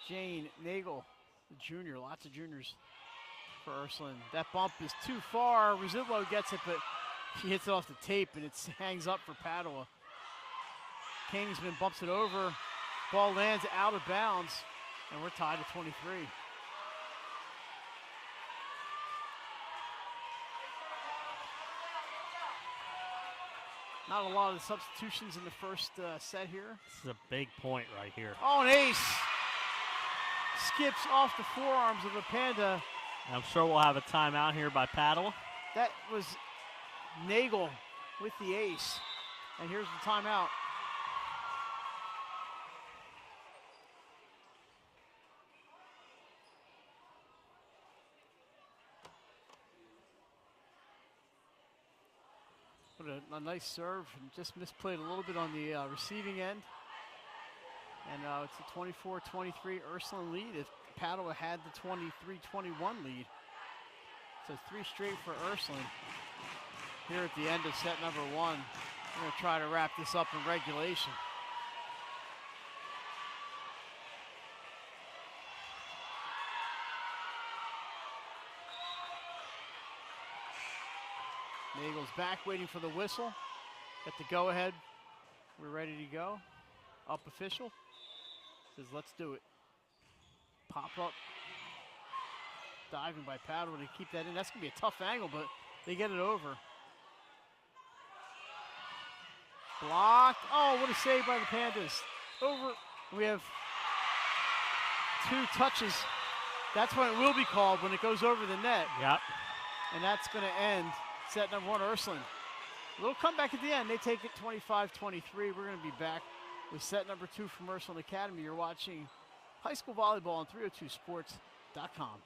Jane Nagel, the junior, lots of juniors for Ursuline. That bump is too far. Residlo gets it, but she hits it off the tape and it hangs up for Padua. Kingsman bumps it over. Ball lands out of bounds, and we're tied at 23. Not a lot of substitutions in the first set here. This is a big point right here. Oh, an ace. Skips off the forearms of the Panda. And I'm sure we'll have a timeout here by Padua. That was Nagel with the ace. And here's the timeout. What a nice serve, and just misplayed a little bit on the receiving end. And it's a 24-23 Ursuline lead if Padua had the 23-21 lead. So 3 straight for Ursuline. Here at the end of set number 1, we're going to try to wrap this up in regulation. Nagel's back waiting for the whistle. Got the go-ahead. We're ready to go. Up official. Says let's do it. Pop up. Diving by Padua to keep that in. That's going to be a tough angle, but they get it over. Blocked. Oh, what a save by the Pandas. Over. We have 2 touches. That's when it will be called, when it goes over the net. Yep. And that's going to end set number 1, Ursuline. A little comeback at the end. They take it 25-23. We're going to be back with set number 2 from Ursuline Academy. You're watching high school volleyball on 302sports.com.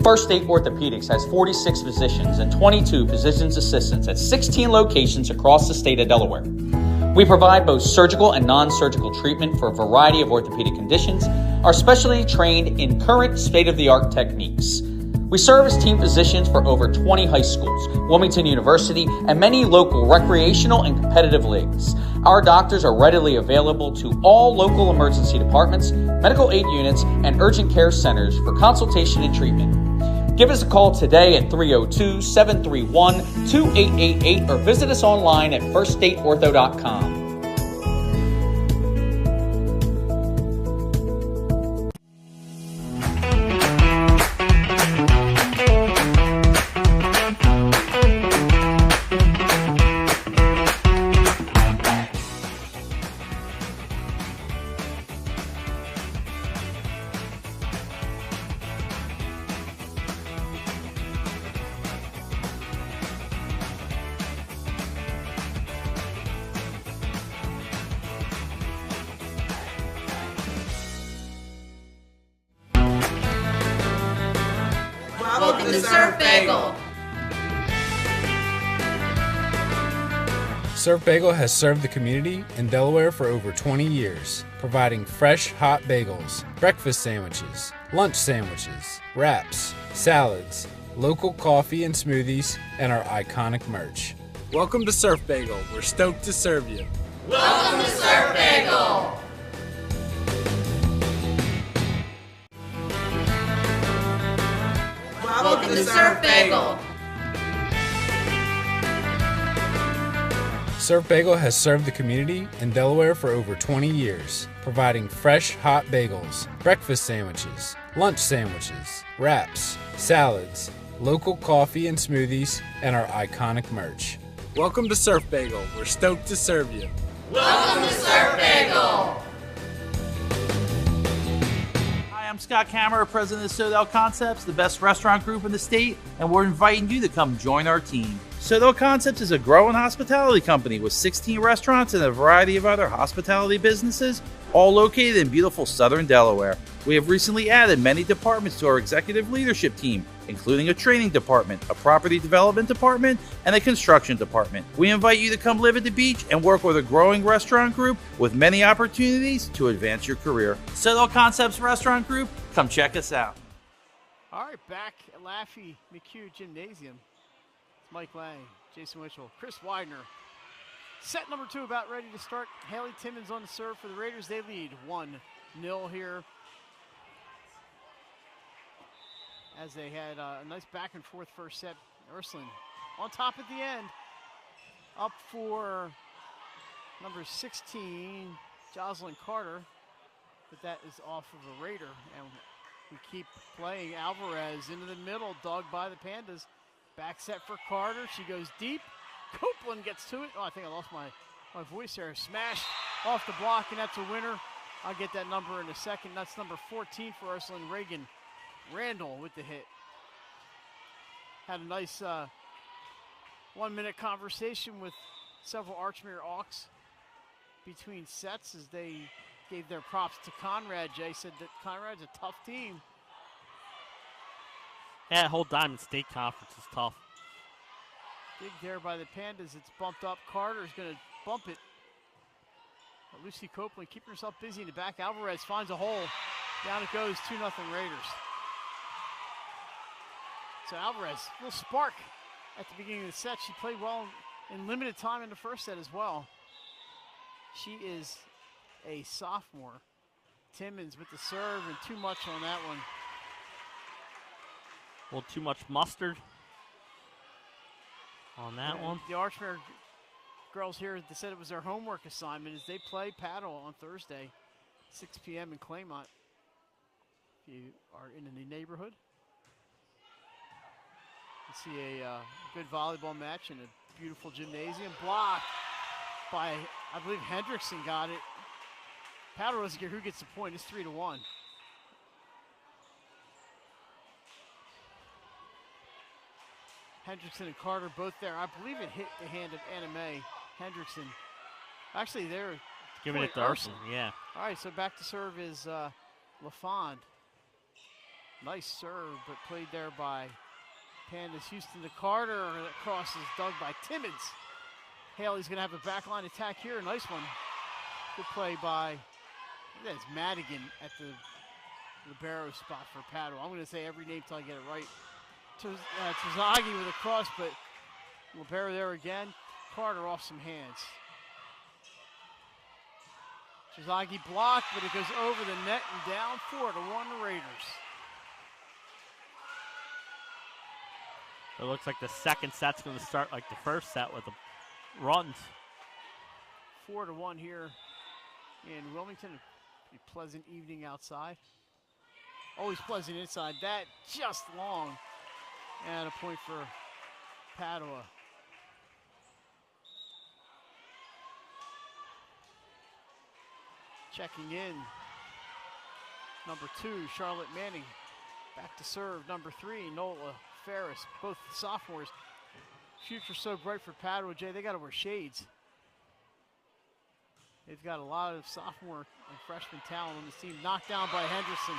First State Orthopedics has 46 physicians and 22 physician's assistants at 16 locations across the state of Delaware. We provide both surgical and non-surgical treatment for a variety of orthopedic conditions, are specially trained in current state-of-the-art techniques. We serve as team physicians for over 20 high schools, Wilmington University, and many local recreational and competitive leagues. Our doctors are readily available to all local emergency departments, medical aid units, and urgent care centers for consultation and treatment. Give us a call today at 302-731-2888 or visit us online at firststateortho.com. Welcome to Surf Bagel. Surf Bagel has served the community in Delaware for over 20 years, providing fresh, hot bagels, breakfast sandwiches, lunch sandwiches, wraps, salads, local coffee and smoothies, and our iconic merch. Welcome to Surf Bagel. We're stoked to serve you. Welcome to Surf Bagel. Welcome to Surf Bagel. Surf Bagel has served the community in Delaware for over 20 years, providing fresh, hot bagels, breakfast sandwiches, lunch sandwiches, wraps, salads, local coffee and smoothies, and our iconic merch. Welcome to Surf Bagel. We're stoked to serve you. Welcome to Surf Bagel. Hi, I'm Scott Kammerer, president of Sodell Concepts, the best restaurant group in the state, and we're inviting you to come join our team. Soto Concepts is a growing hospitality company with 16 restaurants and a variety of other hospitality businesses, all located in beautiful southern Delaware. We have recently added many departments to our executive leadership team, including a training department, a property development department, and a construction department. We invite you to come live at the beach and work with a growing restaurant group with many opportunities to advance your career. Soto Concepts Restaurant Group, come check us out. All right, back at Laffey McHugh Gymnasium. It's Mike Lang, Jason Winchell, Chris Widener. Set number 2 about ready to start. Haley Timmons on the serve for the Raiders. They lead 1-0 here. As they had a nice back and forth first set. Ursuline on top at the end. Up for number 16, Jocelyn Carter. But that is off of a Raider. And we keep playing. Alvarez into the middle, dogged by the Pandas. Back set for Carter. She goes deep. Copeland gets to it. Oh, I think I lost my voice there. Smashed off the block, and that's a winner. I'll get that number in a second. That's number 14 for Ursuline, Reagan Randall with the hit. Had a nice 1-minute conversation with several Archmere Auks between sets as they gave their props to Conrad. Jay said that Conrad's a tough team. Yeah, that whole Diamond State Conference is tough. Dig there by the Pandas. It's bumped up. Carter's going to bump it. But Lucy Copeland keeping herself busy in the back. Alvarez finds a hole. Down it goes, 2-0 Raiders. So Alvarez, a little spark at the beginning of the set. She played well in limited time in the first set as well. She is a sophomore. Timmons with the serve and too much on that one. A little too much mustard on that one. The Archmere girls here, they said it was their homework assignment as they play Padua on Thursday, 6 p.m. in Claymont. If you are in the neighborhood, you see a good volleyball match in a beautiful gymnasium. Blocked by, I believe Hendrickson got it. Padua doesn't care who gets the point. It's 3-1. Hendrickson and Carter both there. I believe it hit the hand of Anna Mae Hendrickson. Actually, they're giving it to Ursuline, yeah. All right, so back to serve is LaFond. Nice serve, but played there by Pandas. Houston to Carter. That cross is dug by Timmons. Haley's going to have a backline attack here. Nice one. Good play by, that's Madigan at the libero spot for Padua. I'm going to say every name till I get it right. Tazagi with a cross, but libero there again. Carter off some hands. Tazagi blocked, but it goes over the net and down 4-1 Raiders. It looks like the second set's going to start like the first set with the runs. 4-1 here in Wilmington. A pleasant evening outside. Always pleasant inside. That just long. And a point for Padua. Checking in. Number 2, Charlotte Manning. Back to serve. Number 3, Nola Ferris. Both sophomores. Future so bright for Padua. Jay, they got to wear shades. They've got a lot of sophomore and freshman talent on this team. Knocked down by Henderson.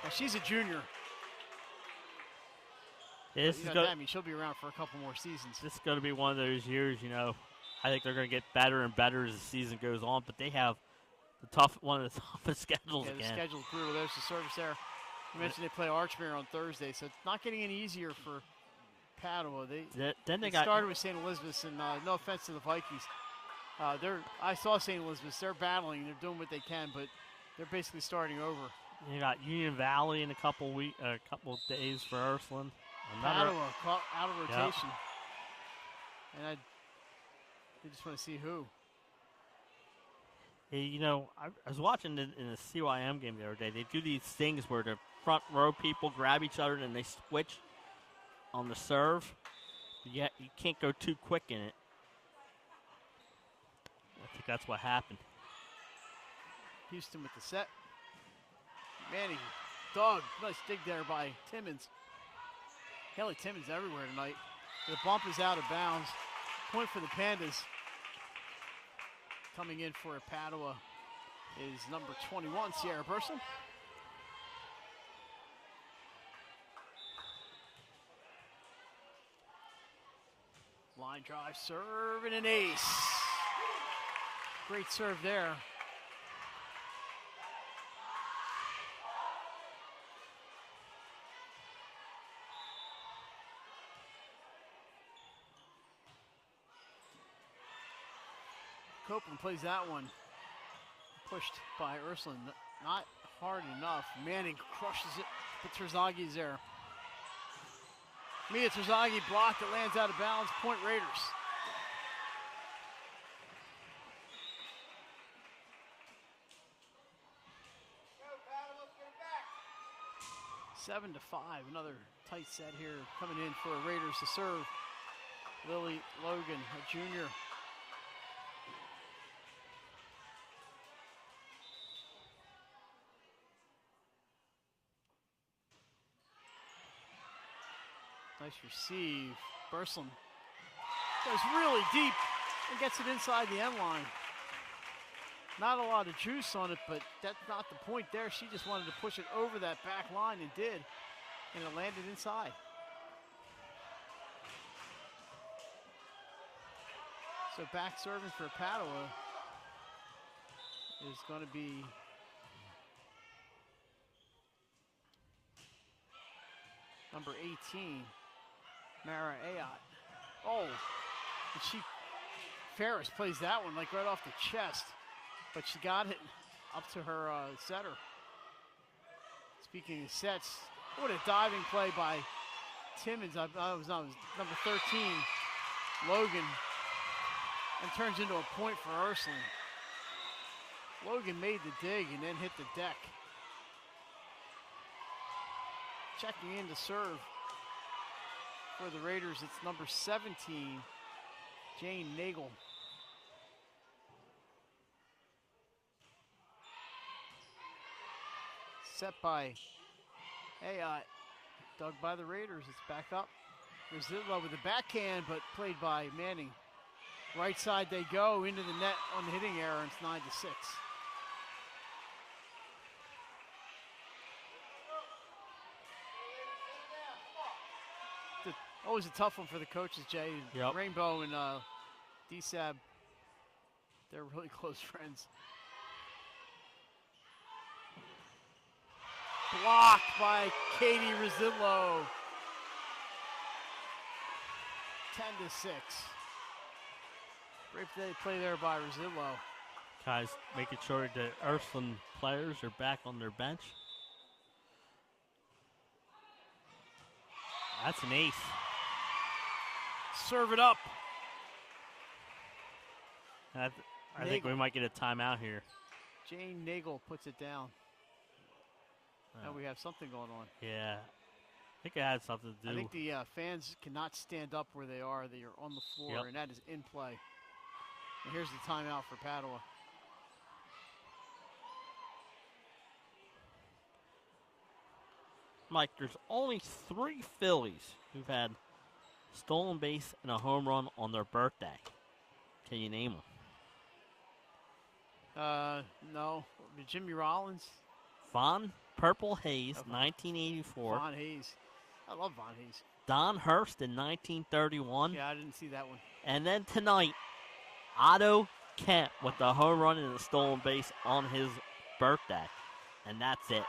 Now she's a junior. This is I mean, she'll be around for a couple more seasons. This is going to be one of those years, you know. I think they're going to get better and better as the season goes on, but they have one of the toughest schedules the again. schedule's brutal. There's the service there. You mentioned they play Archmere on Thursday, so it's not getting any easier for Padua. They started with St. Elizabeth's, and no offense to the Vikings. I saw St. Elizabeth's. They're battling. They're doing what they can, but they're basically starting over. You got Union Valley in a couple of days for Ursuline. Padua out of rotation. Yep. And I just want to see who. Hey, you know, I was watching in a CYM game the other day. They do these things where the front row people grab each other and then they switch on the serve. You can't go too quick in it. I think that's what happened. Houston with the set. Manning, dog, nice dig there by Timmons. Kelly Timmons everywhere tonight. The bump is out of bounds. Point for the Pandas. Coming in for Padua is number 21, Sierra Burson. Line drive, serve, and an ace. Great serve there. Copeland plays that one. Pushed by Ursuline. Not hard enough. Manning crushes it, but Terzagi's there. Mia Terzaghi blocked. It lands out of bounds. Point Raiders. Go, Paddle, let's get it back. 7-5. Another tight set here coming in for Raiders to serve. Lily Logan, a junior. Nice receive. Burslem goes really deep and gets it inside the end line. Not a lot of juice on it, but that's not the point there. She just wanted to push it over that back line and did, and it landed inside. So back serving for Padua is going to be number 18. Mara Ayat. Oh, and Ferris plays that one like right off the chest, but she got it up to her setter. Speaking of sets, what a diving play by Timmons. It was number 13, Logan, and turns into a point for Ursuline. Logan made the dig and then hit the deck. Checking in to serve for the Raiders, it's number 17, Jane Nagel. Set by Ayat, dug by the Raiders. It's back up. Rizilla with the backhand, but played by Manning. Right side they go into the net on the hitting error, and it's 9-6. Always a tough one for the coaches, Jay. Yep. Rainbow and DSAB, they're really close friends. Blocked by Katie Rizillo. 10-6. Great play there by Rizillo. Guys making sure the Ursuline players are back on their bench. That's an ace. Serve it up. I think we might get a timeout here. Jane Nagel puts it down. Now we have something going on. Yeah. I think it had something to do. I think the fans cannot stand up where they are. They are on the floor, Yep. and that is in play. And here's the timeout for Padua. Mike, there's only 3 Phillies who've had stolen base and a home run on their birthday. Can you name them? No. Jimmy Rollins. Von Purple Hayes, 1984. Von Hayes. I love Von Hayes. Don Hurst in 1931. Yeah, I didn't see that one. And then tonight, Otto Kemp with the home run and the stolen base on his birthday. And that's it.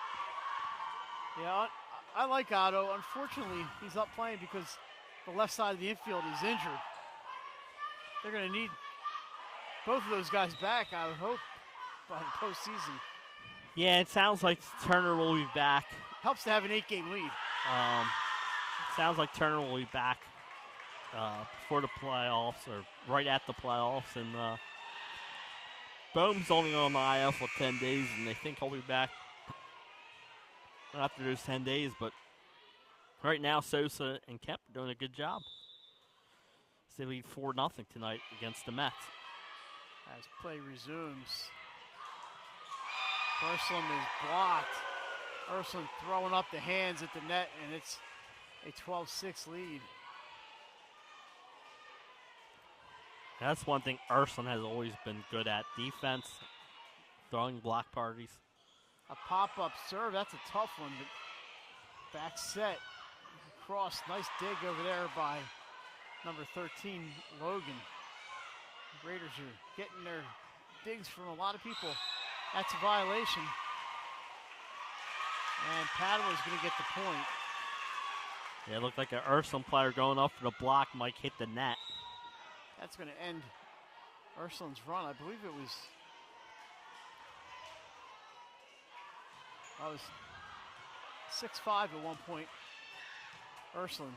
Yeah, I like Otto. Unfortunately, he's up playing because the left side of the infield is injured. They're going to need both of those guys back, I would hope, by the postseason. Yeah, it sounds like Turner will be back. Helps to have an 8-game lead. It sounds like Turner will be back before the playoffs or right at the playoffs. And Bohm's only on the IL for 10 days, and they think he'll be back after those 10 days. But right now, Sosa and Kemp are doing a good job. They lead 4-0 tonight against the Mets. As play resumes. Ursuline is blocked. Ursuline throwing up the hands at the net, and it's a 12-6 lead. That's one thing Ursuline has always been good at. Defense, throwing block parties. A pop-up serve, that's a tough one, but back set. Cross, nice dig over there by number 13, Logan. Raiders are getting their digs from a lot of people. That's a violation. And Padua is going to get the point. Yeah, it looked like an Ursuline player going up for the block might hit the net. That's going to end Ursuline's run. I believe it was 6-5 at one point, Ursuline.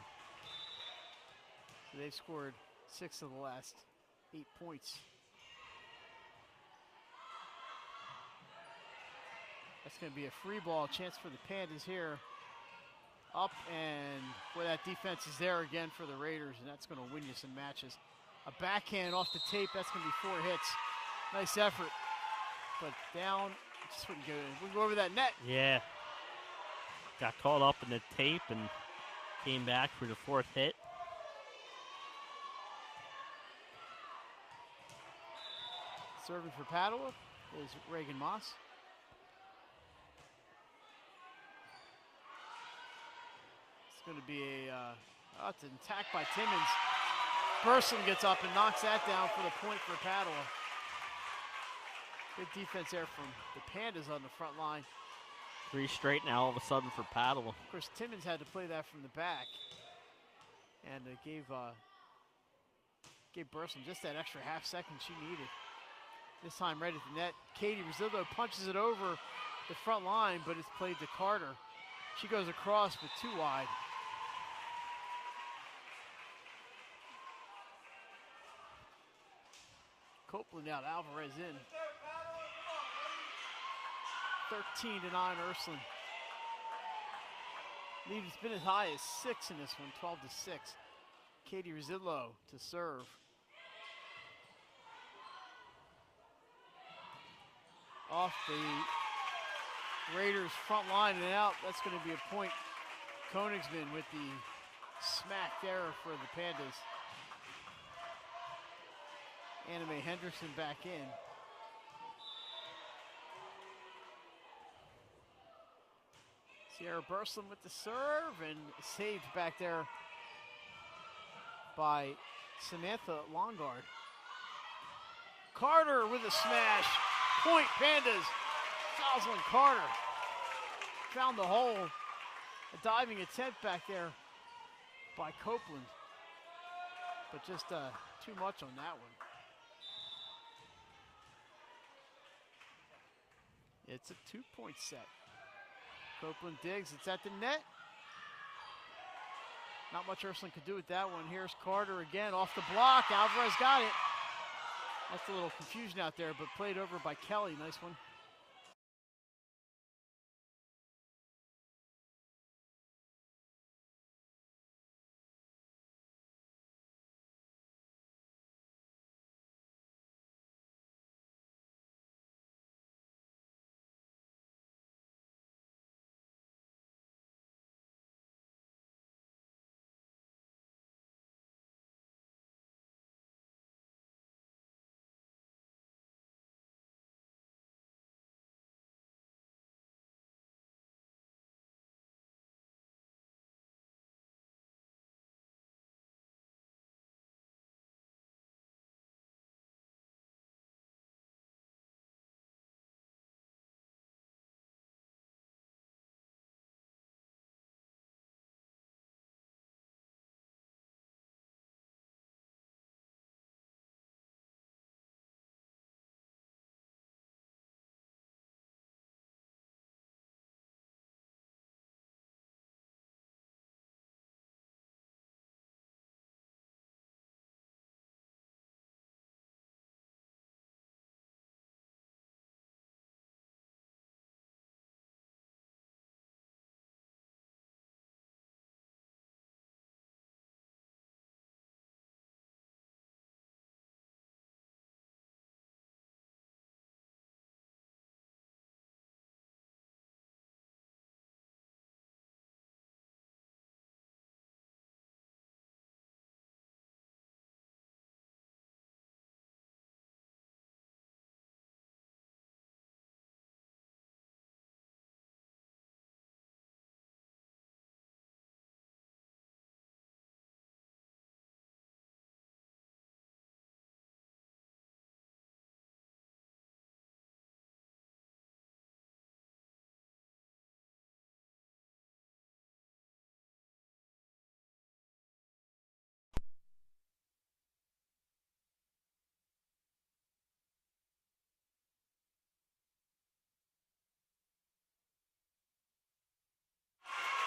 So they've scored 6 of the last 8 points. That's going to be a free ball. Chance for the Pandas here. Up, and where that defense is there again for the Raiders, and that's going to win you some matches. A backhand off the tape, that's going to be 4 hits. Nice effort, but down, just wouldn't go. Wouldn't go over that net. Yeah. Got caught up in the tape and came back for the 4th hit. Serving for Padua is Reagan Moss. It's going to be it's an attack by Timmons. Burson gets up and knocks that down for the point for Padua. Good defense there from the Pandas on the front line. 3 straight now all of a sudden for Padua. Of course, Timmons had to play that from the back. And it gave Burson just that extra half second she needed. This time right at the net. Katie Rosillo punches it over the front line, but it's played to Carter. She goes across, but too wide. Copeland out, Alvarez in. 13-9 Ursuline. Lead has been as high as 6 in this one, 12-6. Katie Rosillo to serve. Off the Raiders front line and out. That's going to be a point. Koenigsman with the smack there for the Pandas. Anime Henderson back in. Sierra Burslem with the serve and saved back there by Samantha Longard. Carter with a smash. Point Pandas. Jocelyn Carter found the hole. A diving attempt back there by Copeland. But just too much on that one. It's a 2-point set. Copeland digs, it's at the net. Not much Ursuline could do with that one. Here's Carter again off the block. Alvarez got it. That's a little confusion out there, but played over by Kelly. Nice one.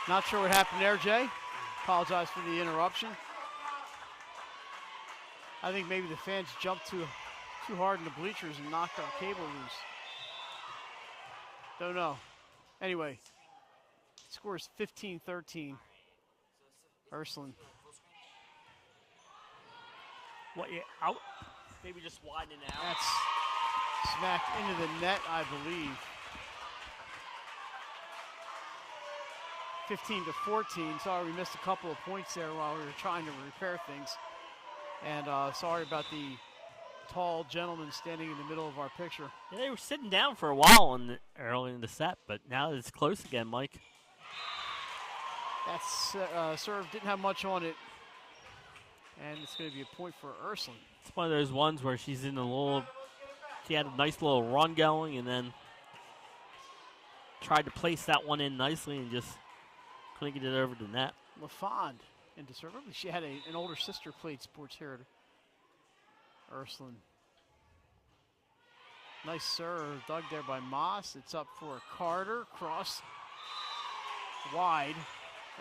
Not sure what happened there, Jay. Apologize for the interruption. I think maybe the fans jumped too hard in the bleachers and knocked our cable loose. Don't know. Anyway, score is 15-13. Ursuline. What? Yeah, out. Maybe just widen it out. That's smacked into the net, I believe. 15-14. Sorry, we missed a couple of points there while we were trying to repair things. And sorry about the tall gentleman standing in the middle of our picture. Yeah, they were sitting down for a while early in the set, but now it's close again, Mike. That serve didn't have much on it. And it's going to be a point for Ursuline. It's one of those ones where she had a nice little run going and then tried to place that one in nicely and just couldn't get it over the net. LaFond into serve. She had an older sister played sports here at Ursuline. Nice serve dug there by Moss. It's up for Carter. Cross wide.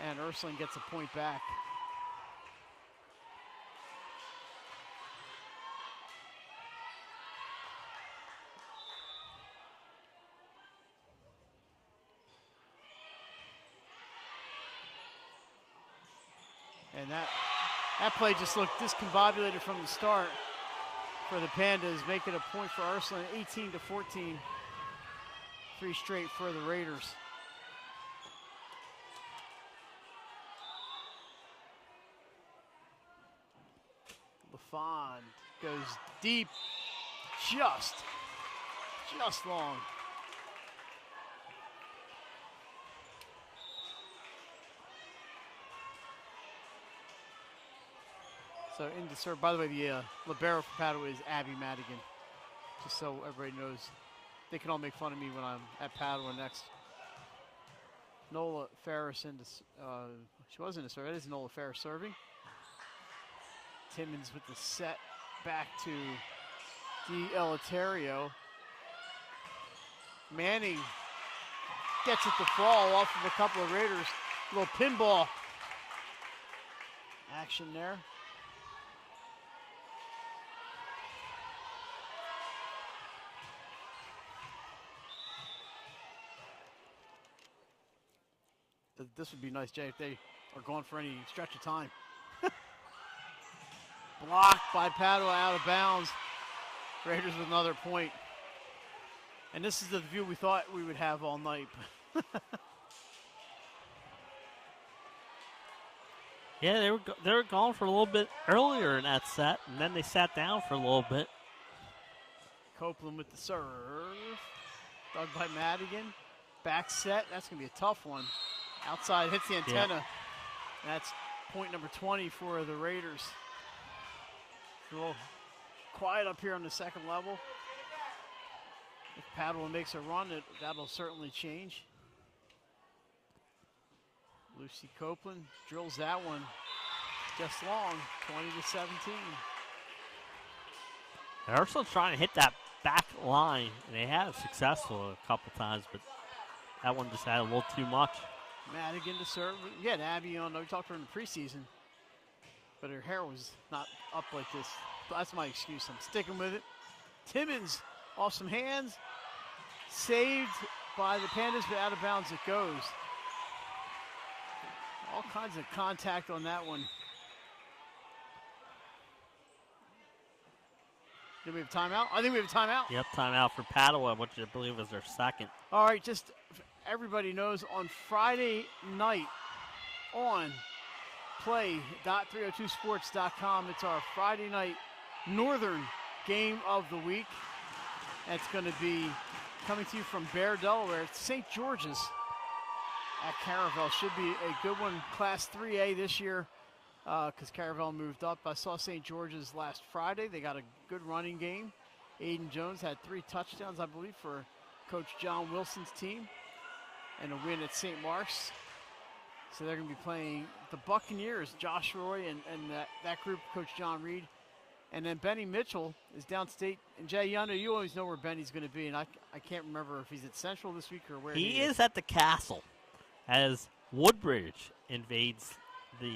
And Ursuline gets a point back. And that play just looked discombobulated from the start for the Pandas, making a point for Ursuline, 18-14. 3 straight for the Raiders. LaFond goes deep, just long. So into serve. By the way, the libero for Padua is Abby Madigan. Just so everybody knows. They can all make fun of me when I'm at Padua next. Nola Ferris into, she was in the serve. That is Nola Ferris serving. Timmons with the set back to Di Eleuterio. Manning gets it to fall off of a couple of Raiders. A little pinball action there. This would be nice, Jay, if they are going for any stretch of time. Blocked by Padua, out of bounds. Raiders with another point. And this is the view we thought we would have all night. Yeah, they were gone for a little bit earlier in that set, and then they sat down for a little bit. Copeland with the serve. Dug by Madigan. Back set. That's going to be a tough one. Outside hits the antenna. Yep. That's point number 20 for the Raiders. A little quiet up here on the second level. If Padua makes a run, that'll certainly change. Lucy Copeland drills that one just long, 20-17. They're also trying to hit that back line, and they have successful a couple times, but that one just had a little too much. Madigan to serve. Yeah, Abby on. We talked to her in the preseason, but her hair was not up like this. That's my excuse. I'm sticking with it. Timmons off some hands, saved by the Pandas, but out of bounds it goes. All kinds of contact on that one. Do we have timeout? I think we have timeout. Yep, timeout for Padua, which I believe is their second. All right, just everybody knows, on Friday night on play.302sports.com, it's our Friday night Northern game of the week. That's going to be coming to you from Bear, Delaware. It's St. George's at Caravel. Should be a good one, Class 3A this year, because Caravel moved up. I saw St. George's last Friday. They got a good running game. Aiden Jones had 3 touchdowns, I believe, for Coach John Wilson's team, and a win at St. Mark's. So they're going to be playing the Buccaneers, Josh Roy and that group, Coach John Reed. And then Benny Mitchell is downstate. And Jay, you always know where Benny's going to be, and I can't remember if he's at Central this week or where he is at the Castle, as Woodbridge invades the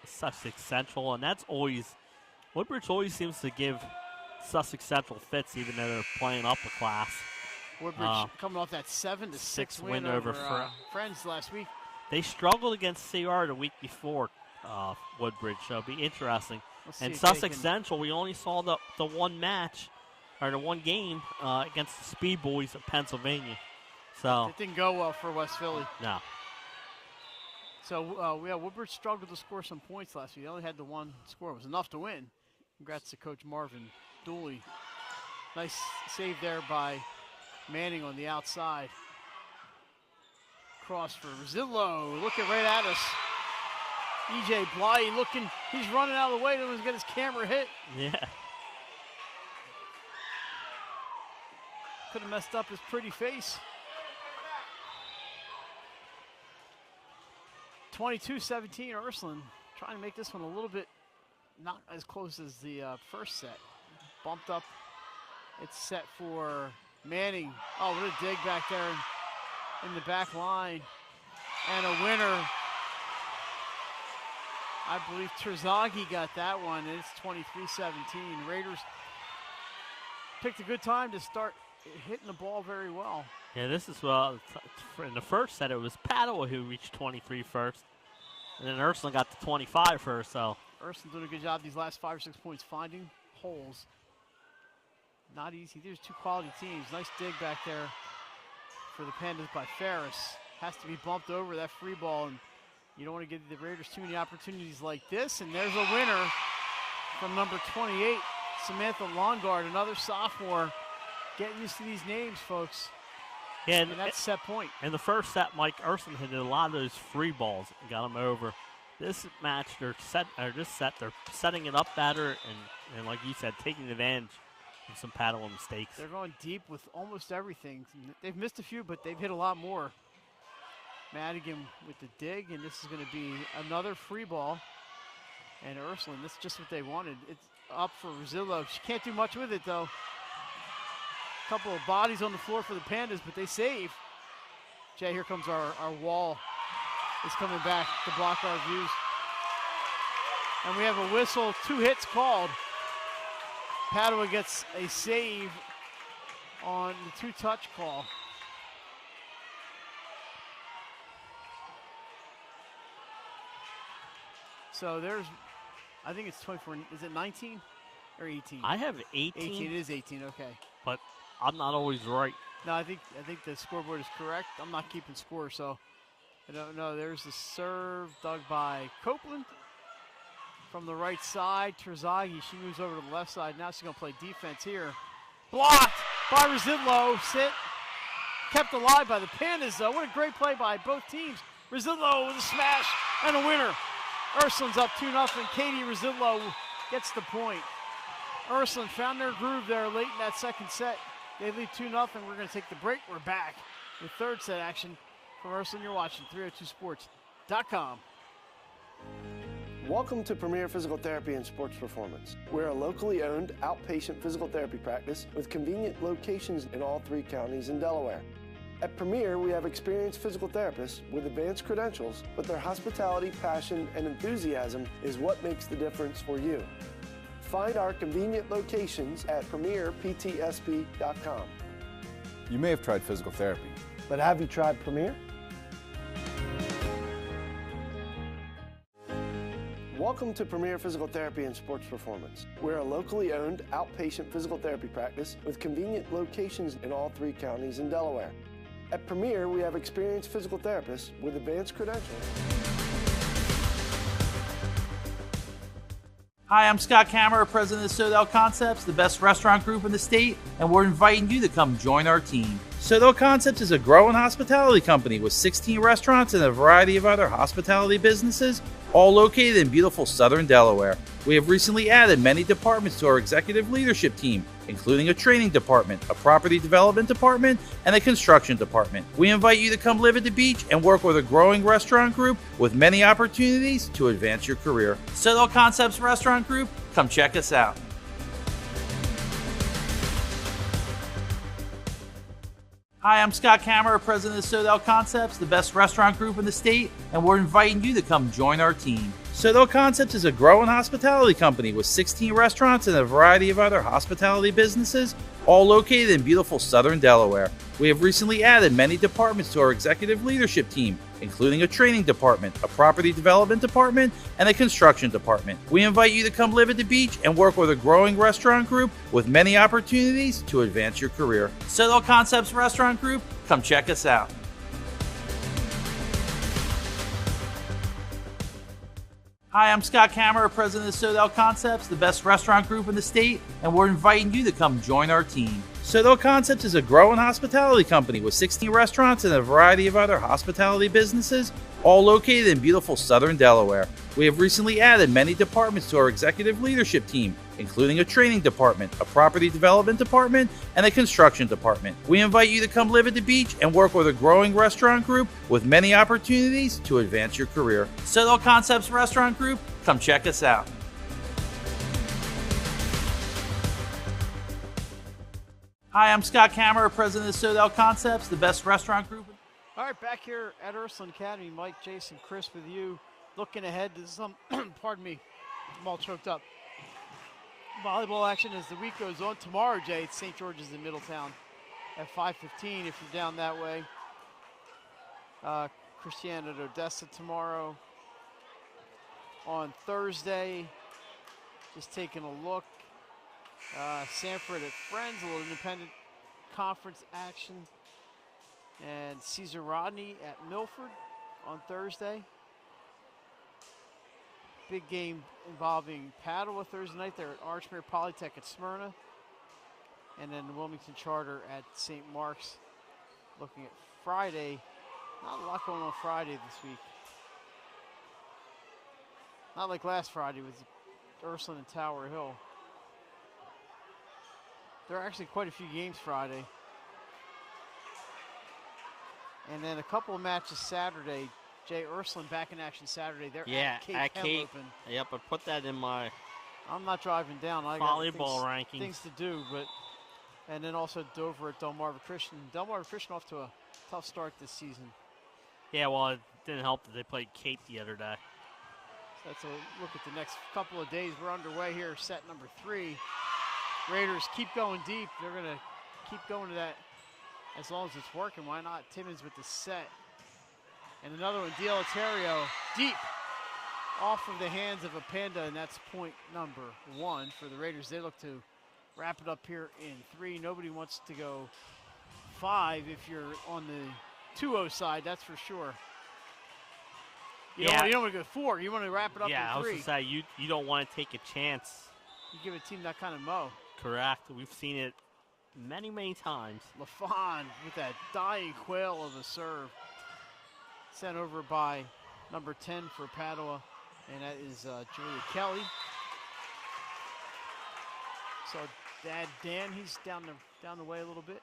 Sussex Central, and that's always, Woodbridge always seems to give Sussex Central fits, even though they're playing upper class. Woodbridge coming off that 7-6 win over Friends last week. They struggled against CR the week before, Woodbridge, so it'll be interesting. And Sussex Central, we only saw the one match, or the one game against the Speed Boys of Pennsylvania. So it didn't go well for West Philly. No. So, Woodbridge struggled to score some points last week. They only had the one score. It was enough to win. Congrats to Coach Marvin Dooley. Nice save there by Manning on the outside. Cross for Rosillo, looking right at us. EJ Bly looking, he's running out of the way. He's got his camera hit. Yeah. Could have messed up his pretty face. 22-17, Ursuline trying to make this one a little bit not as close as the first set. Bumped up. It's set for Manning. Oh, what a dig back there in the back line. And a winner. I believe Terzaghi got that one. It's 23-17. Raiders picked a good time to start hitting the ball very well. Yeah, this is, in the first set, it was Padua who reached 23 first. And then Ursuline got to 25 first, so. Ursuline doing a good job these last 5 or 6 points, finding holes. Not easy. There's two quality teams. Nice dig back there for the Pandas by Ferris. Has to be bumped over that free ball, and you don't want to give the Raiders too many opportunities like this. And there's a winner from number 28, Samantha Longard, another sophomore. Get used to these names, folks. Yeah, and that's set point. In the first set, Mike Ursuline hit a lot of those free balls and got them over. This match, they're setting it up better and like you said, taking advantage of some Padua mistakes. They're going deep with almost everything. They've missed a few, but they've hit a lot more. Madigan with the dig, and this is going to be another free ball. And Ursuline, this is just what they wanted. It's up for Rosillo. She can't do much with it, though. Couple of bodies on the floor for the Pandas, but they save. Jay, here comes our wall. It's coming back to block our views. And we have a whistle, 2 hits called. Padua gets a save on the 2-touch call. So there's, I think it's 24, is it 19 or 18? I have 18. 18, it is 18, okay. But I'm not always right. No, I think the scoreboard is correct. I'm not keeping score, so I don't know. There's the serve dug by Copeland from the right side. Terzaghi, she moves over to the left side. Now she's going to play defense here. Blocked by Rosillo. Kept alive by the Pandas, though. What a great play by both teams. Rosillo with a smash and a winner. Ursuline's up 2-0. Katie Rosillo gets the point. Ursuline found their groove there late in that second set. They lead 2-0. We're going to take the break. We're back with third set action from Ursuline. You're watching 302sports.com. Welcome to Premier Physical Therapy and Sports Performance. We're a locally owned outpatient physical therapy practice with convenient locations in all 3 counties in Delaware. At Premier, we have experienced physical therapists with advanced credentials, but their hospitality, passion, and enthusiasm is what makes the difference for you. Find our convenient locations at premierptsp.com. You may have tried physical therapy, but have you tried Premier? Welcome to Premier Physical Therapy and Sports Performance. We're a locally owned outpatient physical therapy practice with convenient locations in all 3 counties in Delaware. At Premier, we have experienced physical therapists with advanced credentials. Hi, I'm Scott Kammerer, president of Sodell Concepts, the best restaurant group in the state, and we're inviting you to come join our team. Sodell Concepts is a growing hospitality company with 16 restaurants and a variety of other hospitality businesses, all located in beautiful southern Delaware. We have recently added many departments to our executive leadership team, including a training department, a property development department, and a construction department. We invite you to come live at the beach and work with a growing restaurant group with many opportunities to advance your career. Sodell Concepts Restaurant Group, come check us out. Hi, I'm Scott Kammerer, president of Sodell Concepts, the best restaurant group in the state, and we're inviting you to come join our team. Sodell Concepts is a growing hospitality company with 16 restaurants and a variety of other hospitality businesses, all located in beautiful southern Delaware. We have recently added many departments to our executive leadership team, including a training department, a property development department, and a construction department. We invite you to come live at the beach and work with a growing restaurant group with many opportunities to advance your career. Sodell Concepts Restaurant Group, come check us out. Hi, I'm Scott Kammerer, president of Sodell Concepts, the best restaurant group in the state, and we're inviting you to come join our team. Sodell Concepts is a growing hospitality company with 16 restaurants and a variety of other hospitality businesses, all located in beautiful southern Delaware. We have recently added many departments to our executive leadership team, including a training department, a property development department, and a construction department. We invite you to come live at the beach and work with a growing restaurant group with many opportunities to advance your career. Sodell Concepts Restaurant Group, come check us out. Hi, I'm Scott Kammerer, president of Sodell Concepts, the best restaurant group. All right, back here at Ursuline Academy, Mike, Jason, Chris with you, looking ahead to some, pardon me, I'm all choked up. Volleyball action as the week goes on. Tomorrow, Jay, it's St. George's in Middletown at 5:15 if you're down that way. Christiana at Odessa tomorrow. On Thursday, just taking a look, Sanford at Friends, a little independent conference action. And Caesar Rodney at Milford on Thursday. Big game involving Padua Thursday night. They're at Archmere Polytech at Smyrna. And then the Wilmington Charter at St. Mark's. Looking at Friday. Not a lot going on Friday this week. Not like last Friday with Ursuline and Tower Hill. There are actually quite a few games Friday. And then a couple of matches Saturday. Jay, Ursuline back in action Saturday. They're at Cape Open. Yep, I put that in my I'm not driving down. I volleyball got rankings. Things to do, but and then also Dover at Delmarva Christian. Delmarva Christian off to a tough start this season. Yeah, well, it didn't help that they played Cape the other day. So that's a look at the next couple of days. We're underway here, set number 3. Raiders keep going deep. They're going to keep going to that as long as it's working. Why not? Timmons with the set. And another one, Dieliterio, deep off of the hands of a Panda, and that's point number 1 for the Raiders. They look to wrap it up here in 3. Nobody wants to go 5 if you're on the 2-0 side, that's for sure. You don't want to go 4. You want to wrap it up in 3. Yeah, I was going to say, you don't want to take a chance. You give a team that kind of mo. Correct. We've seen it many, many times. LaFon with that dying quail of a serve. Sent over by number 10 for Padua, and that is Julia Kelly. So Dad Dan, he's down the way a little bit.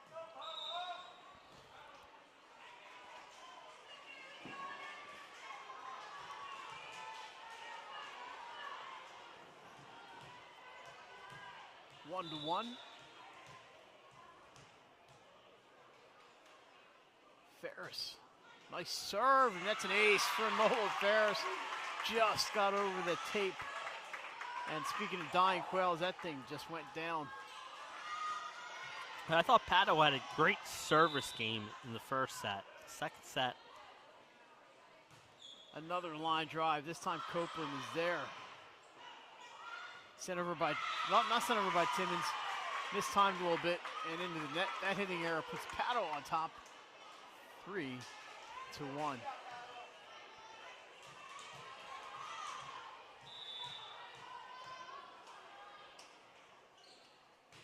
One to one. Ferris. Nice serve, and that's an ace for Noel Ferris. Just got over the tape. And speaking of dying quails, that thing just went down. I thought Padua had a great service game in the first set. Second set. Another line drive. This time Copeland is there. Sent over by, not sent over by Timmons. Mistimed a little bit and into the net. That hitting error puts Padua on top. 3-1.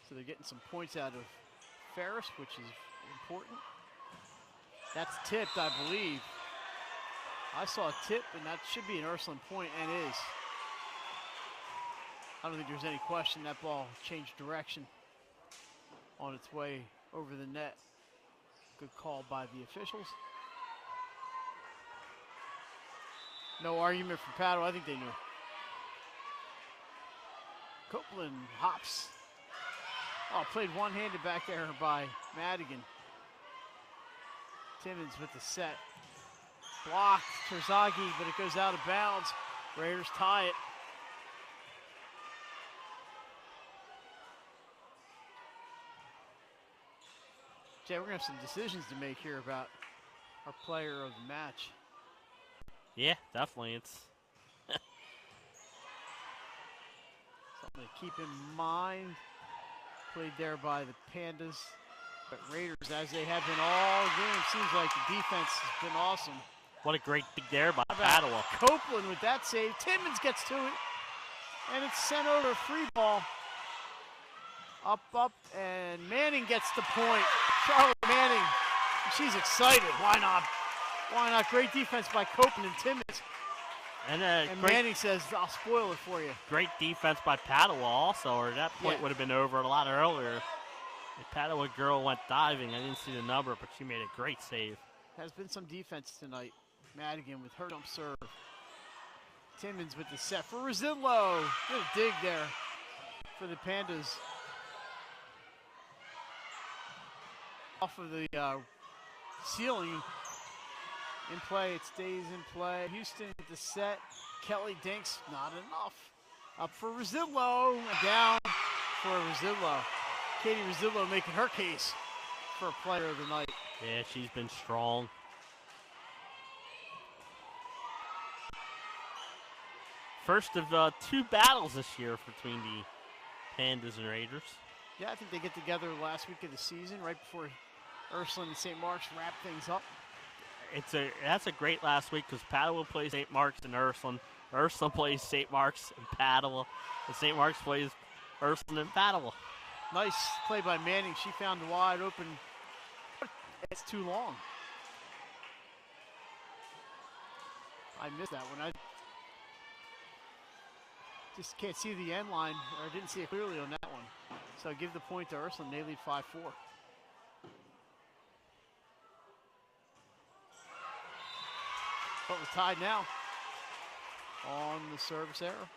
So they're getting some points out of Ferris, which is important. That's tipped, I believe. I saw a tip, and that should be an Ursuline point, and is. I don't think there's any question that ball changed direction on its way over the net. Good call by the officials. No argument from Padua. I think they knew. Copeland hops. Oh, played one-handed back there by Madigan. Timmons with the set. Blocked, Terzaghi, but it goes out of bounds. Raiders tie it. Jay, we're going to have some decisions to make here about our player of the match. Yeah, definitely. It's something to keep in mind. Played there by the Pandas. But Raiders, as they have been all game, seems like the defense has been awesome. What a great dig there by How about Padua. Copeland with that save. Timmons gets to it. And it's sent over, free ball. Up, and Manning gets the point. Charlotte Manning, she's excited. Why not? Why not? Great defense by Copeland and Timmons. And Manning says, I'll spoil it for you. Great defense by Padua also, or that point would have been over a lot earlier. The Padua girl went diving. I didn't see the number, but she made a great save. Has been some defense tonight. Madigan with her jump serve. Timmons with the set for Rosillo. Good dig there for the Pandas. Off of the ceiling. In play, it stays in play. Houston with the set. Kelly Dinks, not enough. Up for Rosillo. Down for Rosillo. Katie Rosillo making her case for player of the night. Yeah, she's been strong. First of two battles this year between the Pandas and Raiders. Yeah, I think they get together last week of the season, right before Ursuline and St. Mark's wrap things up. That's a great last week because Padua plays St. Mark's and Ursuline. Ursuline plays St. Mark's and Padua. And St. Mark's plays Ursuline and Padua. Nice play by Manning. She found a wide open. It's too long. I missed that one. I just can't see the end line, or I didn't see it clearly on that one. So I give the point to Ursuline. They lead 5-4. But we're tied now on the service error.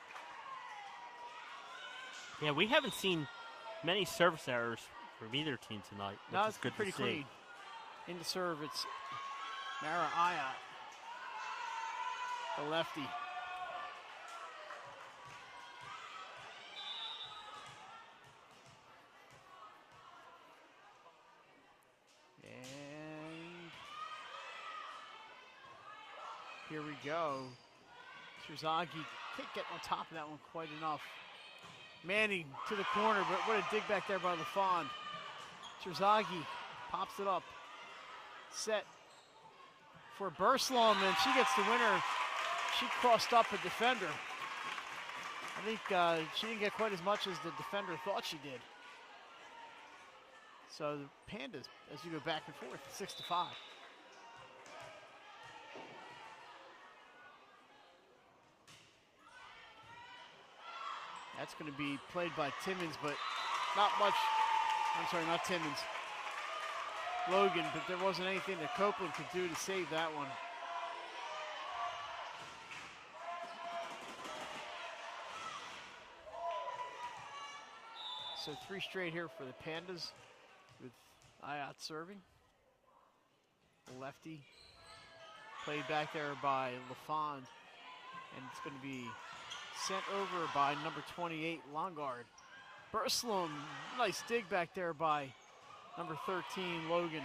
Yeah, we haven't seen many service errors from either team tonight. No, which it's is good pretty to see. clean. In the serve, it's Mara Ayat, the lefty. And here we go. Terzaghi can't get on top of that one quite enough. Manning to the corner, but what a dig back there by LaFond. Terzaghi pops it up. Set for Burslem, and she gets the winner. She crossed up a defender. I think she didn't get quite as much as the defender thought she did. So the Pandas, as you go back and forth, 6-5. That's going to be played by Timmons, but not much. I'm sorry, not Timmons. Logan, but there wasn't anything that Copeland could do to save that one. So 3 straight here for the Pandas with Ayat serving. Lefty played back there by LaFond, and it's going to be sent over by number 28, Longard. Burslem, nice dig back there by number 13, Logan.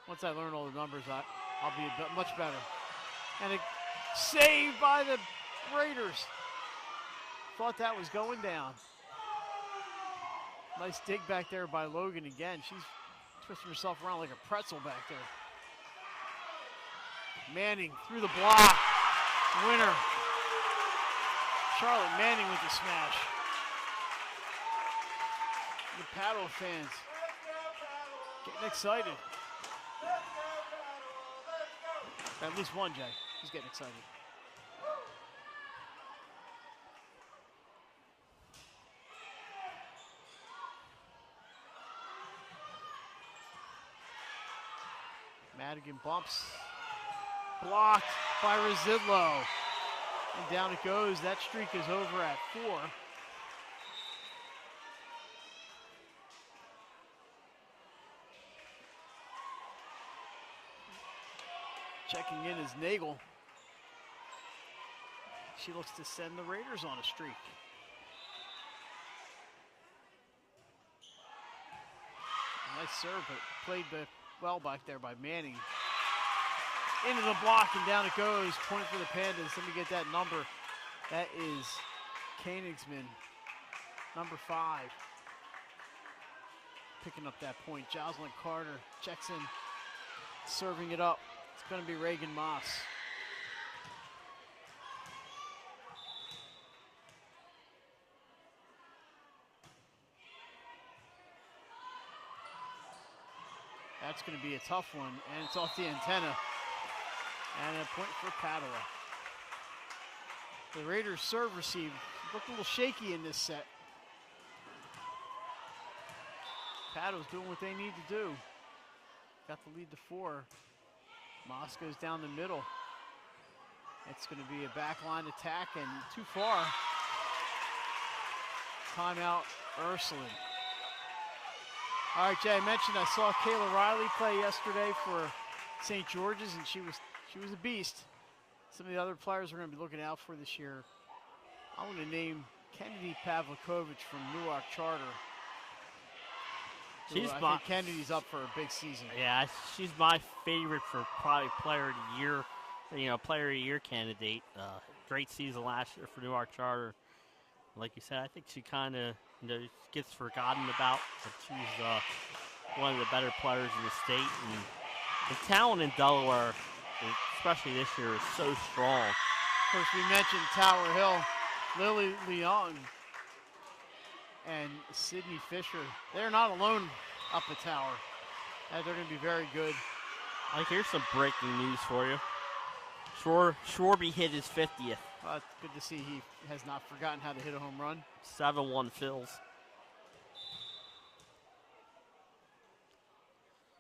Once I learn all the numbers, I'll be a bit much better. And a save by the Raiders. Thought that was going down. Nice dig back there by Logan again. She's twisting herself around like a pretzel back there. Manning through the block. Winner. Charlotte Manning with the smash. The Padua fans getting excited. At least one, Jay. He's getting excited. Madigan bumps. Blocked by Rosillo. And down it goes. That streak is over at 4. Checking in is Nagel. She looks to send the Raiders on a streak. Nice serve, but played well back there by Manning. Into the block and down it goes. Point for the Pandas. Let me get that number. That is Koenigsman, number 5. Picking up that point. Jocelyn Carter checks in, serving it up. It's going to be Reagan Moss. That's going to be a tough one, and it's off the antenna. And a point for Padua. The Raiders serve receive looked a little shaky in this set. Padua's doing what they need to do. Got the lead to 4. Moss goes down the middle. It's going to be a backline attack and too far. Timeout, Ursuline. All right, Jay, I mentioned I saw Kayla Riley play yesterday for St. George's, and she was a beast. Some of the other players we're going to be looking out for this year. I want to name Kennedy Pavlikovich from Newark Charter. I think Kennedy's up for a big season. Yeah, she's my favorite for probably player of the year. Player of the year candidate. Great season last year for Newark Charter. Like you said, I think she kind of gets forgotten about, but she's one of the better players in the state. And the talent in Delaware, especially this year, is so strong. Of course, we mentioned Tower Hill, Lily Leong, and Sydney Fisher. They're not alone up at Tower. They're going to be very good. Here's some breaking news for you. Schwarby hit his 50th. Well, it's good to see he has not forgotten how to hit a home run. 7-1 fills.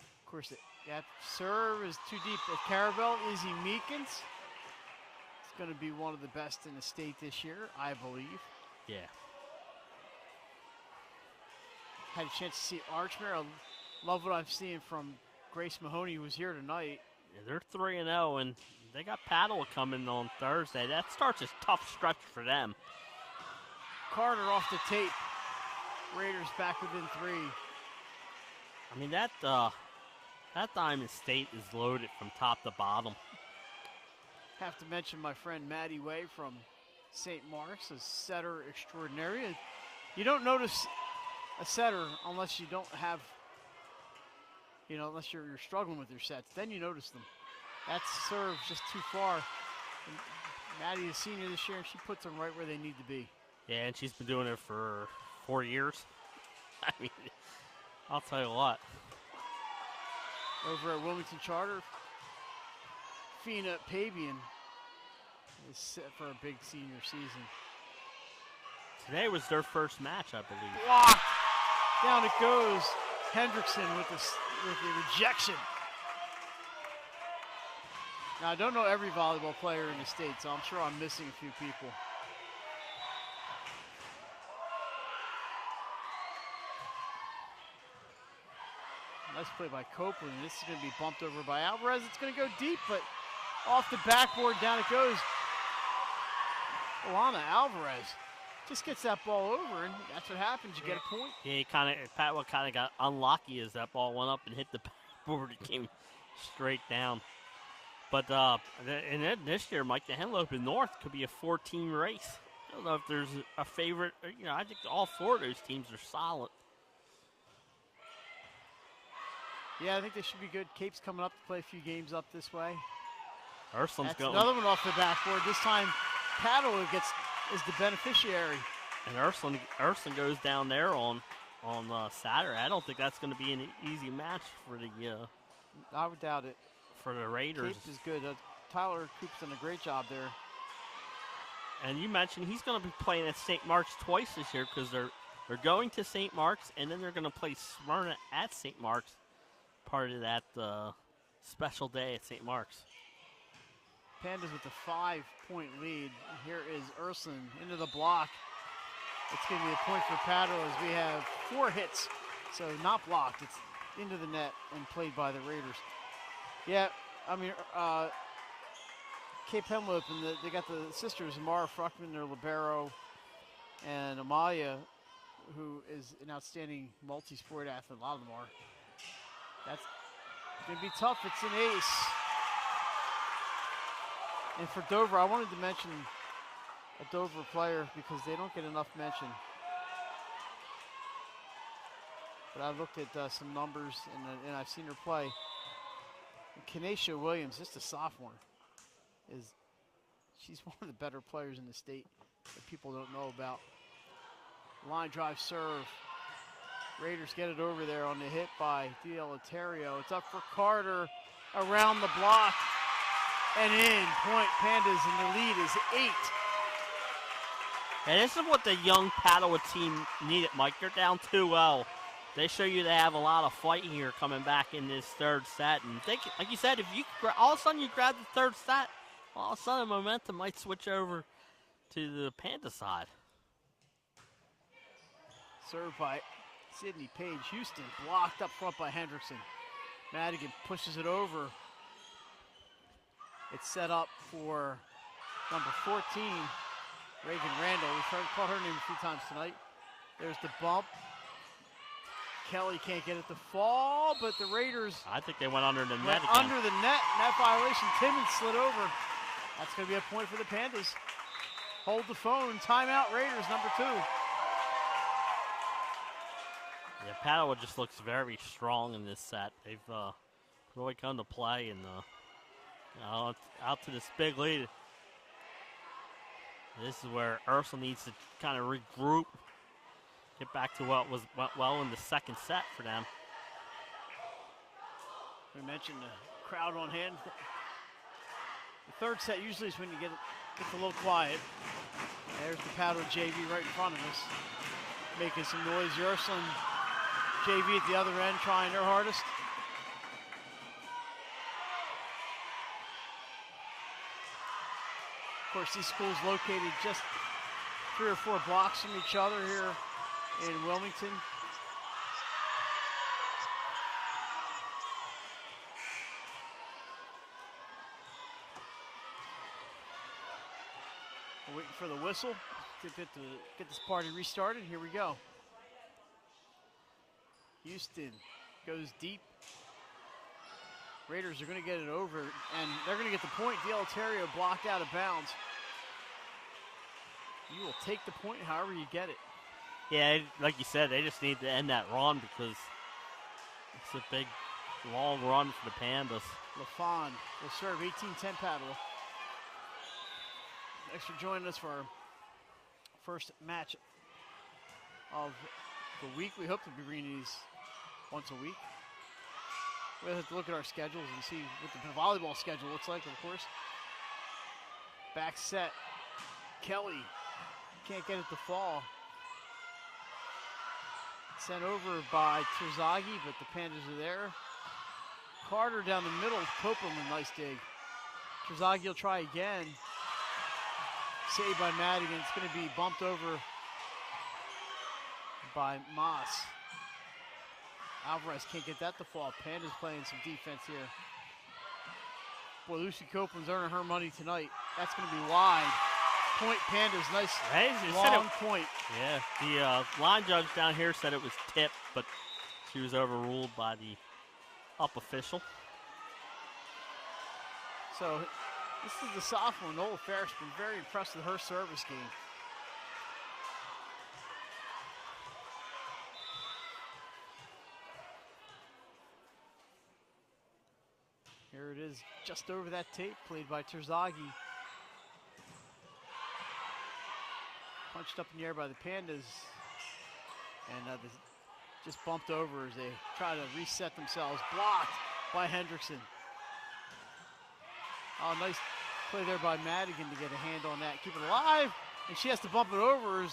Of course, that serve is too deep. At Carabel, Izzy Meekins. It's going to be one of the best in the state this year, I believe. Yeah. Had a chance to see Archmere. I love what I'm seeing from Grace Mahoney, who was here tonight. Yeah, they're 3-0, and they got Padua coming on Thursday. That starts a tough stretch for them. Carter off the tape. Raiders back within 3. I mean, that Diamond State is loaded from top to bottom. Have to mention my friend Maddie Way from St. Mark's, a setter extraordinary. You don't notice a setter unless you don't have, unless you're struggling with your sets. Then you notice them. That serve's just too far. And Maddie is senior this year, and she puts them right where they need to be. Yeah, and she's been doing it for 4 years. I mean, I'll tell you what. Over at Wilmington Charter, Fina Pabian is set for a big senior season. Today was their first match, I believe. Blocked. Down it goes. Hendrickson with the rejection. Now, I don't know every volleyball player in the state, so I'm sure I'm missing a few people. Nice play by Copeland. This is going to be bumped over by Alvarez. It's going to go deep, but off the backboard, down it goes. Alana Alvarez just gets that ball over, and that's what happens. You get a point. Yeah, Padua kind of got unlucky as that ball went up and hit the backboard. It came straight down. But and then this year, Mike, the Henlope in North could be a 4-team race. I don't know if there's a favorite. I think all 4 of those teams are solid. Yeah, I think they should be good. Cape's coming up to play a few games up this way. Ursuline's going. Another one off the backboard. This time, Padua is the beneficiary. And Ursuline goes down there on Saturday. I don't think that's going to be an easy match for the. I would doubt it. For the Raiders. Cape is good. Tyler Coop's done a great job there. And you mentioned he's going to be playing at St. Mark's twice this year because they're going to St. Mark's and then they're going to play Smyrna at St. Mark's, part of that special day at St. Mark's. Pandas with a 5-point lead. Here is Ursuline into the block. It's going to be a point for Padua as we have 4 hits. So not blocked. It's into the net and played by the Raiders. Yeah, Cape Henlope, and they got the sisters, Mara Fruckman, their libero, and Amalia, who is an outstanding multi-sport athlete. A lot of them are. That's going to be tough. It's an ace. And for Dover, I wanted to mention a Dover player because they don't get enough mention. But I looked at some numbers, and I've seen her play. Kenesha Williams, just a sophomore, she's one of the better players in the state that people don't know about. Line drive serve. Raiders get it over there on the hit by D'Eleuterio. It's up for Carter, around the block, and in. Point Pandas, and the lead is 8. And this is what the young Padua team needed, Mike. They're down 2-0. They show you they have a lot of fight here coming back in this third set. And they, like you said, if you all of a sudden you grab the third set, all of a sudden momentum might switch over to the Panda side. Served by Sydney Page. Houston blocked up front by Hendrickson. Madigan pushes it over. It's set up for number 14, Reagan Randall. We've caught her name a few times tonight. There's the bump. Kelly can't get it to fall, but the Raiders, I think they went under the net went again. under the net. Net violation. Timmons slid over. That's going to be a point for the Pandas. Hold the phone. Timeout Raiders, number 2. Yeah, Padua just looks very strong in this set. They've really come to play and out to this big lead. This is where Ursuline needs to kind of regroup, get back to what went well in the second set for them. We mentioned the crowd on hand. The third set usually is when you get a little quiet. There's the Padua JV right in front of us, making some noise. The Ursuline JV at the other end trying their hardest. Of course, these schools located just 3 or 4 blocks from each other here in Wilmington. We're waiting for the whistle to get this party restarted. Here we go. Houston goes deep. Raiders are going to get it over, and they're going to get the point. D'Eleuterio blocked out of bounds. You will take the point however you get it. Yeah, like you said, they just need to end that run because it's a big, long run for the Pandas. LaFond will serve 18-10 Padua. Thanks for joining us for our first match of the week. We hope to be bringing these once a week. We'll have to look at our schedules and see what the volleyball schedule looks like, of course. Back set. Kelly can't get it to fall. Sent over by Terzaghi, but the Pandas are there. Carter down the middle. Copeland, a nice dig. Terzaghi will try again. Saved by Madigan. It's going to be bumped over by Moss. Alvarez can't get that to fall. Panda's playing some defense here. Boy, Lucy Copeland's earning her money tonight. That's going to be wide. Point Pandas, nice long point. Yeah, the line judge down here said it was tipped, but she was overruled by the up official. So this is the sophomore, Nola Ferris, been very impressed with her service game. Here it is, just over that tape, played by Terzaghi. Punched up in the air by the Pandas. And just bumped over as they try to reset themselves. Blocked by Hendrickson. Oh, nice play there by Madigan to get a hand on that. Keep it alive. And she has to bump it over.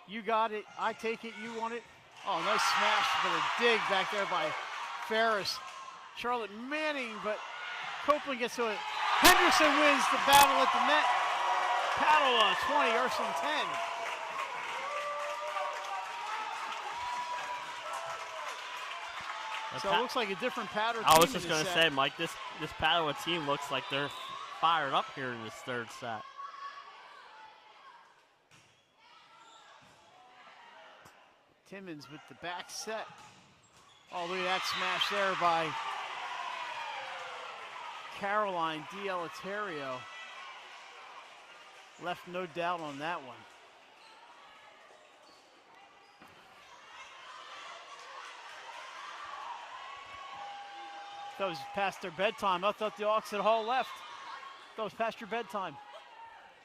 You got it. I take it. You want it. Oh, nice smash for the dig back there by Ferris. Charlotte Manning, but Copeland gets to it. Henderson wins the battle at the net. Padua 20, Ursuline 10. So it looks like a different Padua team. I was just going to say, Mike, this Padua team looks like they're fired up here in this third set. Timmons with the back set. Oh, look at that smash there by Caroline D'Eleuterio. Left no doubt on that one. That was past their bedtime. I thought the Hawks had all left. That was past your bedtime.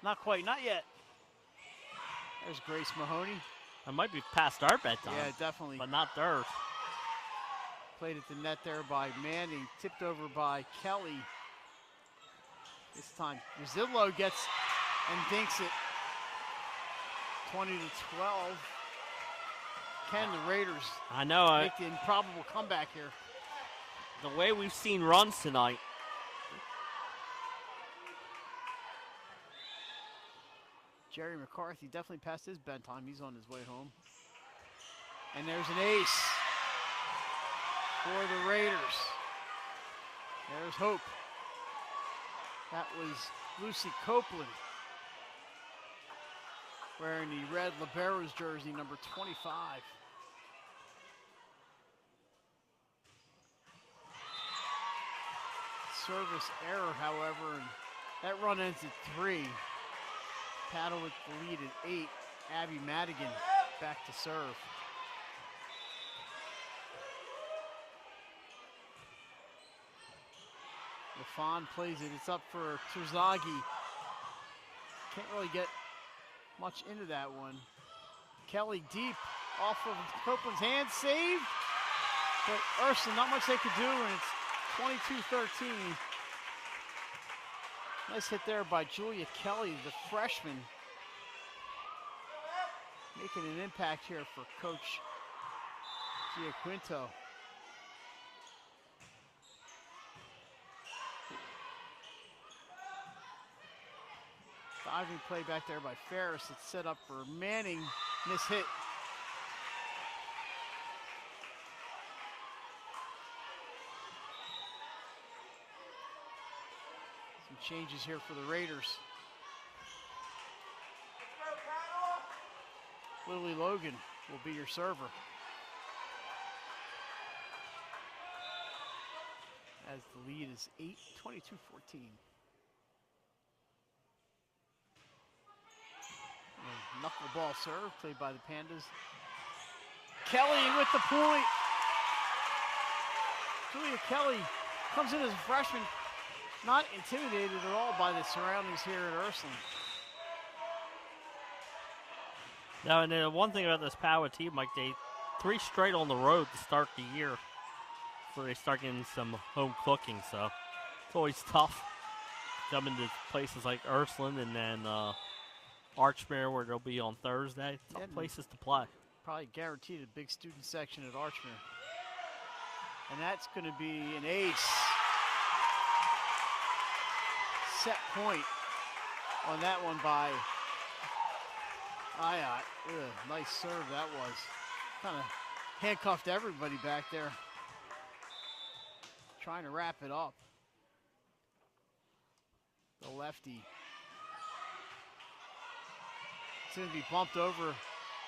Not quite, not yet. There's Grace Mahoney. It might be past our bedtime. Yeah, definitely. But not theirs. Played at the net there by Manning. Tipped over by Kelly. This time, Rosillo gets and dinks it. 20-12. Can the Raiders make the improbable comeback here? The way we've seen runs tonight. Jerry McCarthy definitely past his bedtime. He's on his way home. And there's an ace for the Raiders. There's hope. That was Lucy Copeland wearing the red Liberos jersey, number 25. Service error, however, and that run ends at 3. Padua with the lead at 8. Abby Madigan back to serve. LaFawn plays it. It's up for Terzaghi. Can't really get much into that one. Kelly deep off of Copeland's hand. Saved. But Ursuline, not much they could do, and it's 22-13. Nice hit there by Julia Kelly, the freshman. Making an impact here for Coach Giaquinto. Diving play back there by Ferris. It's set up for Manning. Miss hit. Some changes here for the Raiders. Lily Logan will be your server. As the lead is 22-14. Knuckleball serve played by the Pandas. Kelly with the point. Julia Kelly comes in as a freshman, not intimidated at all by the surroundings here at Ursuline. Now, and then one thing about this Padua team, like they 3 straight on the road to start the year before they start getting some home cooking. So it's always tough coming to places like Ursuline and then Archmere, where they'll be on Thursday. Tough places to play. Probably guaranteed a big student section at Archmere. And that's going to be an ace. Set point on that one by Ayat. Nice serve that was. Kind of handcuffed everybody back there. Trying to wrap it up. The lefty. It's going to be bumped over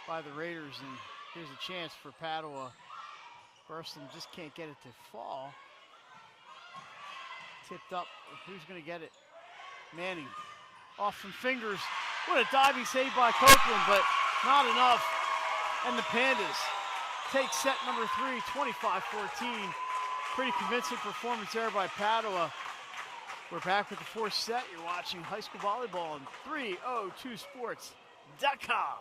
by the Raiders, and here's a chance for Padua. Ursuline just can't get it to fall. Tipped up. Who's going to get it? Manning. Off from fingers. What a diving save by Copeland, but not enough. And the Pandas take set number 3, 25-14. Pretty convincing performance there by Padua. We're back with the 4th set. You're watching high school volleyball on 302sports.com.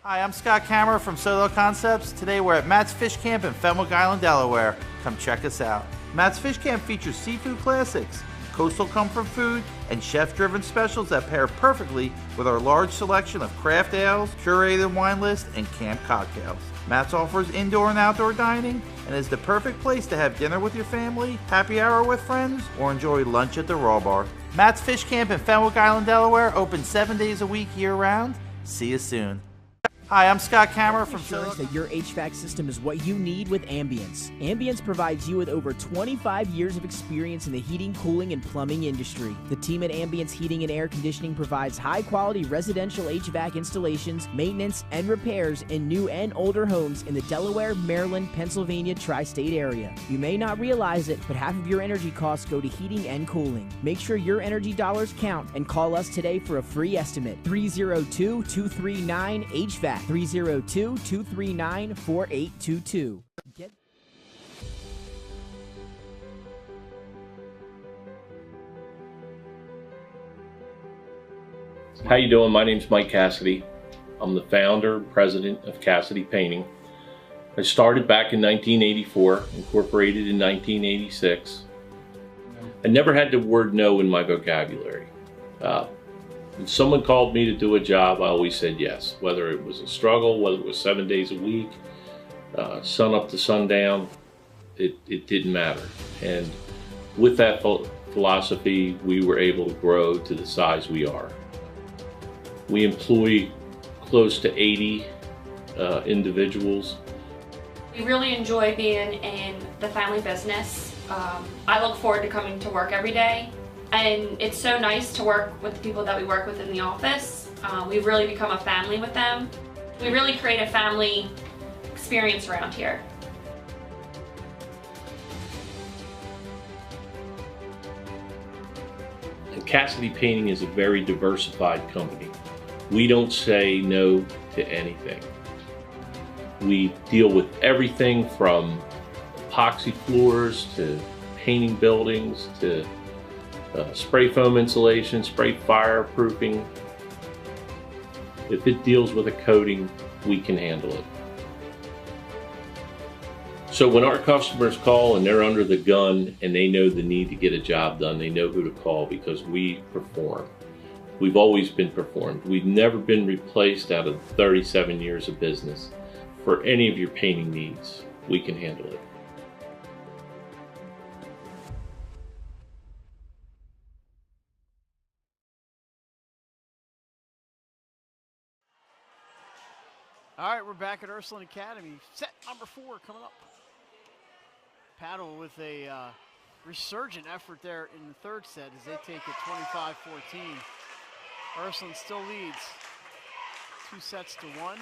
Hi, I'm Scott Kammerer from Solo Concepts. Today we're at Matt's Fish Camp in Fenwick Island, Delaware. Come check us out. Matt's Fish Camp features seafood classics, coastal comfort food, and chef-driven specials that pair perfectly with our large selection of craft ales, curated wine list, and camp cocktails. Matt's offers indoor and outdoor dining and is the perfect place to have dinner with your family, happy hour with friends, or enjoy lunch at the Raw Bar. Matt's Fish Camp in Fenwick Island, Delaware, open 7 days a week year-round. See you soon. Hi, I'm Scott Kammer from Assurance that your HVAC system is what you need with Ambience. Ambience provides you with over 25 years of experience in the heating, cooling, and plumbing industry. The team at Ambience Heating and Air Conditioning provides high-quality residential HVAC installations, maintenance, and repairs in new and older homes in the Delaware, Maryland, Pennsylvania tri-state area. You may not realize it, but half of your energy costs go to heating and cooling. Make sure your energy dollars count and call us today for a free estimate. 302-239-HVAC. 302-239-4822. How you doing? My name's Mike Cassidy. I'm the founder and president of Cassidy Painting. I started back in 1984, incorporated in 1986. I never had the word no in my vocabulary. When someone called me to do a job, I always said yes. Whether it was a struggle, whether it was 7 days a week, sun up to sundown, it didn't matter. And with that philosophy, we were able to grow to the size we are. We employ close to 80 individuals. We really enjoy being in the family business. I look forward to coming to work every day. And it's so nice to work with the people that we work with in the office. We've really become a family with them. We really create a family experience around here. And Cassidy Painting is a very diversified company. We don't say no to anything. We deal with everything from epoxy floors to painting buildings to spray foam insulation, spray fireproofing. If it deals with a coating, we can handle it. So when our customers call and they're under the gun and they know the need to get a job done, they know who to call because we perform. We've always been performed. We've never been replaced out of 37 years of business. For any of your painting needs, we can handle it. All right, we're back at Ursuline Academy. Set number 4 coming up. Padua with a resurgent effort there in the third set as they take it 25-14. Ursuline still leads 2-1.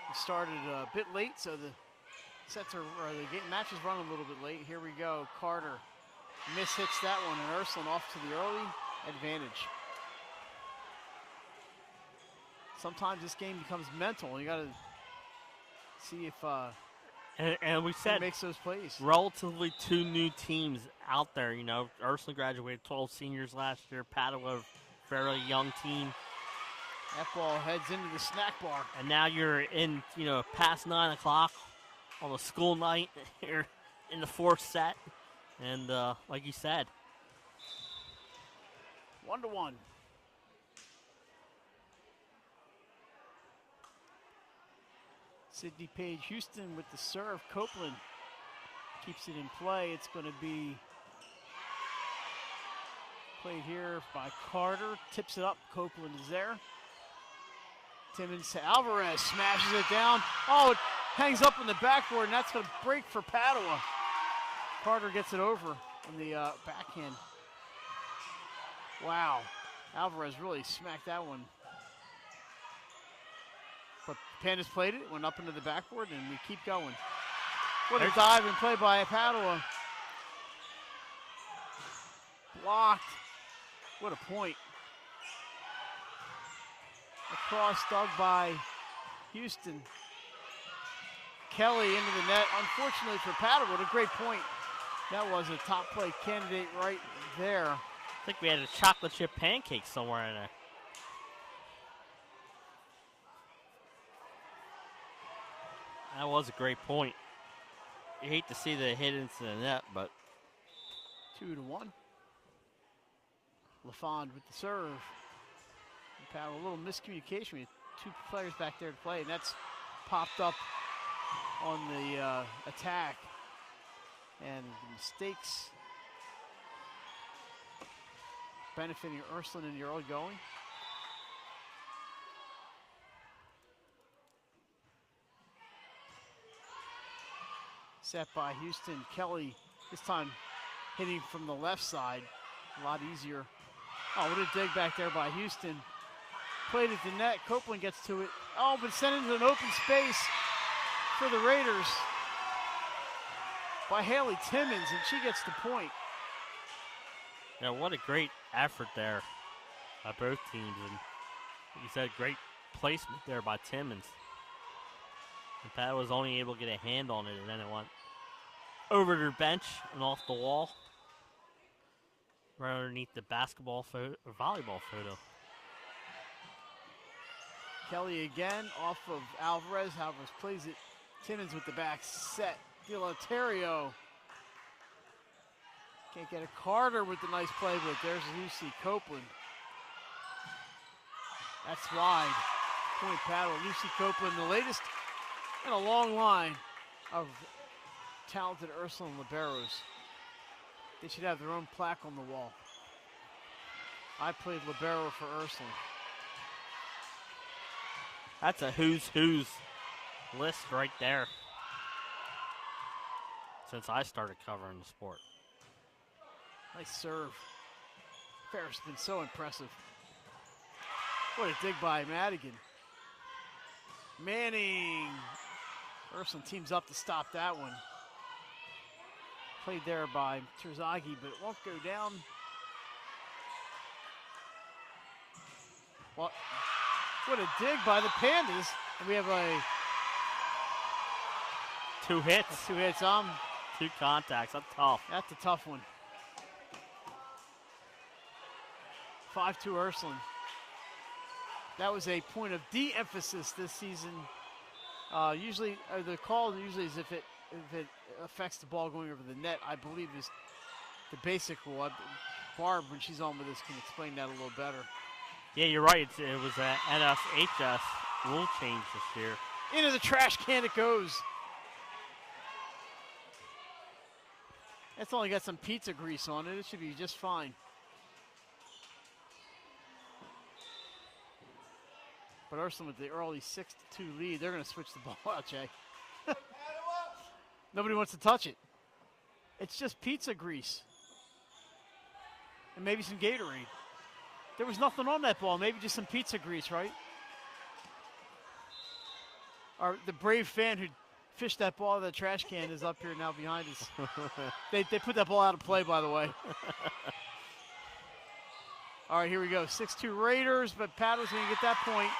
We started a bit late, so the match is running a little bit late. Here we go. Carter mishits that one, and Ursuline off to the early advantage. Sometimes this game becomes mental. You got to see if and we said makes those plays. Relatively 2 new teams out there. You know, Ursuline graduated 12 seniors last year. Padua, fairly young team. That ball heads into the snack bar. And now you're in, past 9 o'clock on a school night here in the 4th set. And like you said, 1-1. Sydney Page Houston with the serve. Copeland keeps it in play. It's going to be played here by Carter. Tips it up. Copeland is there. Timmons to Alvarez. Smashes it down. Oh, it hangs up on the backboard, and that's going to break for Padua. Carter gets it over on the backhand. Wow. Alvarez really smacked that one. But Pandas played it, went up into the backboard, and we keep going. What a dive and play by Padua. Blocked. What a point. Across dug by Houston. Kelly into the net. Unfortunately for Padua, what a great point. That was a top play candidate right there. I think we had a chocolate chip pancake somewhere in there. That was a great point. You hate to see the hit into the net, but 2-1. LaFond with the serve. Padua, a little miscommunication. We had 2 players back there to play, and that's popped up on the attack. And the mistakes benefiting Ursuline in the early going. Set by Houston. Kelly this time hitting from the left side. A lot easier. Oh, what a dig back there by Houston. Played at the net. Copeland gets to it. Oh, but sent into an open space for the Raiders by Haley Timmons, and she gets the point. Yeah, what a great effort there by both teams. And like you said, great placement there by Timmons. And Pat was only able to get a hand on it, and then it went over their bench and off the wall. Right underneath the basketball photo, or volleyball photo. Kelly again off of Alvarez. Alvarez plays it. Timmons with the back set. Delatario. Can't get it. Carter with the nice play, but there's Lucy Copeland. That's wide. Point Padua. Lucy Copeland, the latest in a long line of talented Ursuline liberos. They should have their own plaque on the wall. I played libero for Ursuline. That's a who's list right there since I started covering the sport. Nice serve. Ferris has been so impressive. What a dig by Madigan. Manning. Ursuline teams up to stop that one. Played there by Terzaghi, but it won't go down. Well, what a dig by the Pandas. And we have two hits. Two contacts. That's tough. That's a tough one. 5-2 Ursuline. That was a point of de-emphasis this season. Usually, the call usually is if it affects the ball going over the net, I believe is the basic rule. Barb, when she's on with us, can explain that a little better. Yeah, you're right. It was an NSHS rule change this year. Into the trash can it goes. It's only got some pizza grease on it. It should be just fine. But Ursuline with the early 6-2 lead, they're going to switch the ball out, Jay. Nobody wants to touch it. It's just pizza grease. And maybe some Gatorade. There was nothing on that ball, maybe just some pizza grease, right? The brave fan who fished that ball out of the trash can is up here now behind us. They put that ball out of play, by the way. All right, here we go. 6-2 Raiders, but Padua's going to get that point.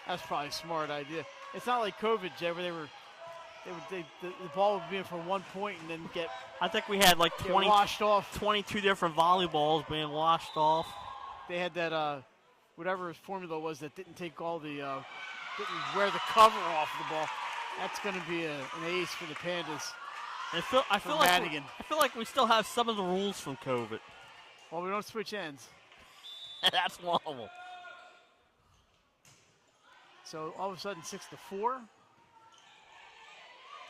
That's probably a smart idea. It's not like COVID, Jay, where the ball would be in for 1 point and then get. I think we had like 20 washed off. 22 different volleyballs being washed off. They had that whatever his formula was that didn't take all the didn't wear the cover off the ball. That's going to be an ace for the Pandas. I feel like we still have some of the rules from COVID. Well, we don't switch ends. That's one of them. So all of a sudden, 6-4.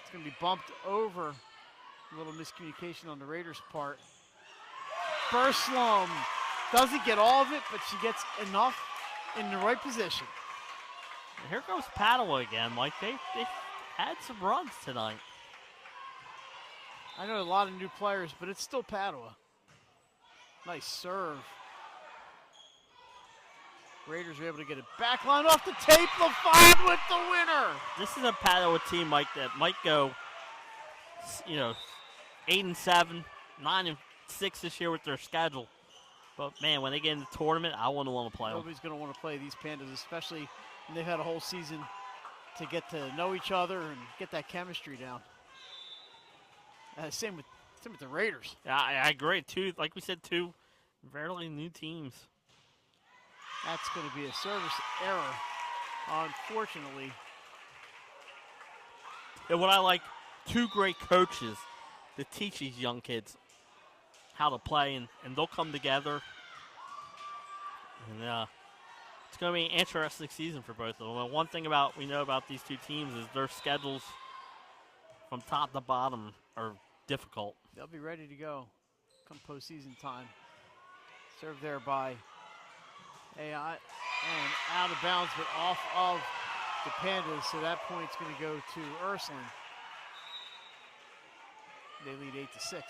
It's going to be bumped over. A little miscommunication on the Raiders' part. Burslem doesn't get all of it, but she gets enough in the right position. And here goes Padua again, Mike. They had some runs tonight. I know a lot of new players, but it's still Padua. Nice serve. Raiders are able to get it back line off the tape. LaFond with the winner. This is a Padua team, Mike, that might go, 8-7, 9-6 this year with their schedule. But man, when they get in the tournament, I wouldn't want to play them. Nobody's going to want to play these Pandas, especially when they've had a whole season to get to know each other and get that chemistry down. Same with the Raiders. Yeah, I agree. Like we said, two fairly new teams. That's going to be a service error, unfortunately. And what I like, two great coaches to teach these young kids how to play, and they'll come together. And it's going to be an interesting season for both of them. And one thing we know about these two teams is their schedules from top to bottom are difficult. They'll be ready to go come postseason time. Served there by AI and out of bounds, but off of the Pandas, so that point's going to go to Ursuline. They lead 8-6.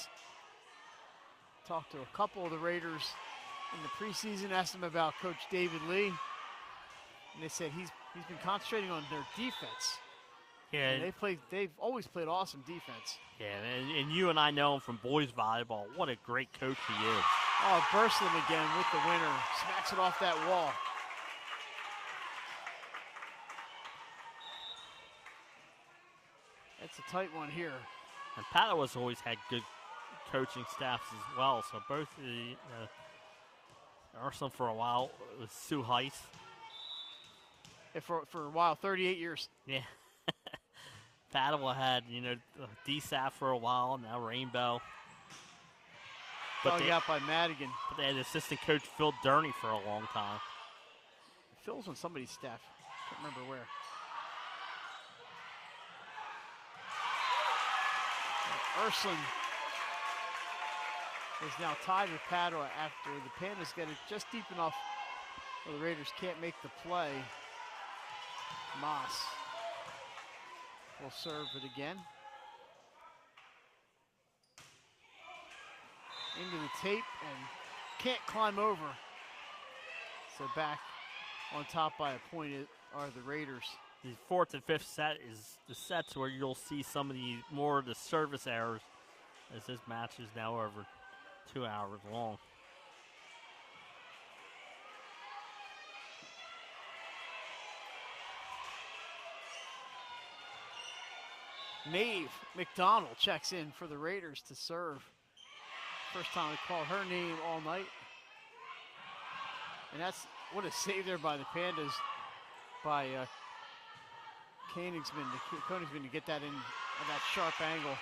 Talked to a couple of the Raiders in the preseason, asked them about Coach David Lee, and they said he's been concentrating on their defense. Yeah, and they've always played awesome defense. Yeah, and you and I know him from boys volleyball. What a great coach he is. Oh, Ursuline again with the winner, smacks it off that wall. It's a tight one here. And Padua's always had good coaching staffs as well. So both the Ursuline for a while was Sue Heiss. Yeah, for a while, 38 years. Yeah. Padua had, DSAF for a while, now Rainbow. Dug out by Madigan. But they had assistant coach Phil Durney for a long time. Phil's on somebody's staff. Can't remember where. Ursuline is now tied with Padua after the Pandas get it just deep enough where the Raiders can't make the play. Moss will serve it again. Into the tape and can't climb over. So back on top by a point are the Raiders. The fourth and fifth set is the sets where you'll see some of the more of the service errors, as this match is now over 2 hours long. Maeve McDonald checks in for the Raiders to serve. First time I called her name all night. And that's what a save there by the Pandas, by Koenigsman to get that in at that sharp angle.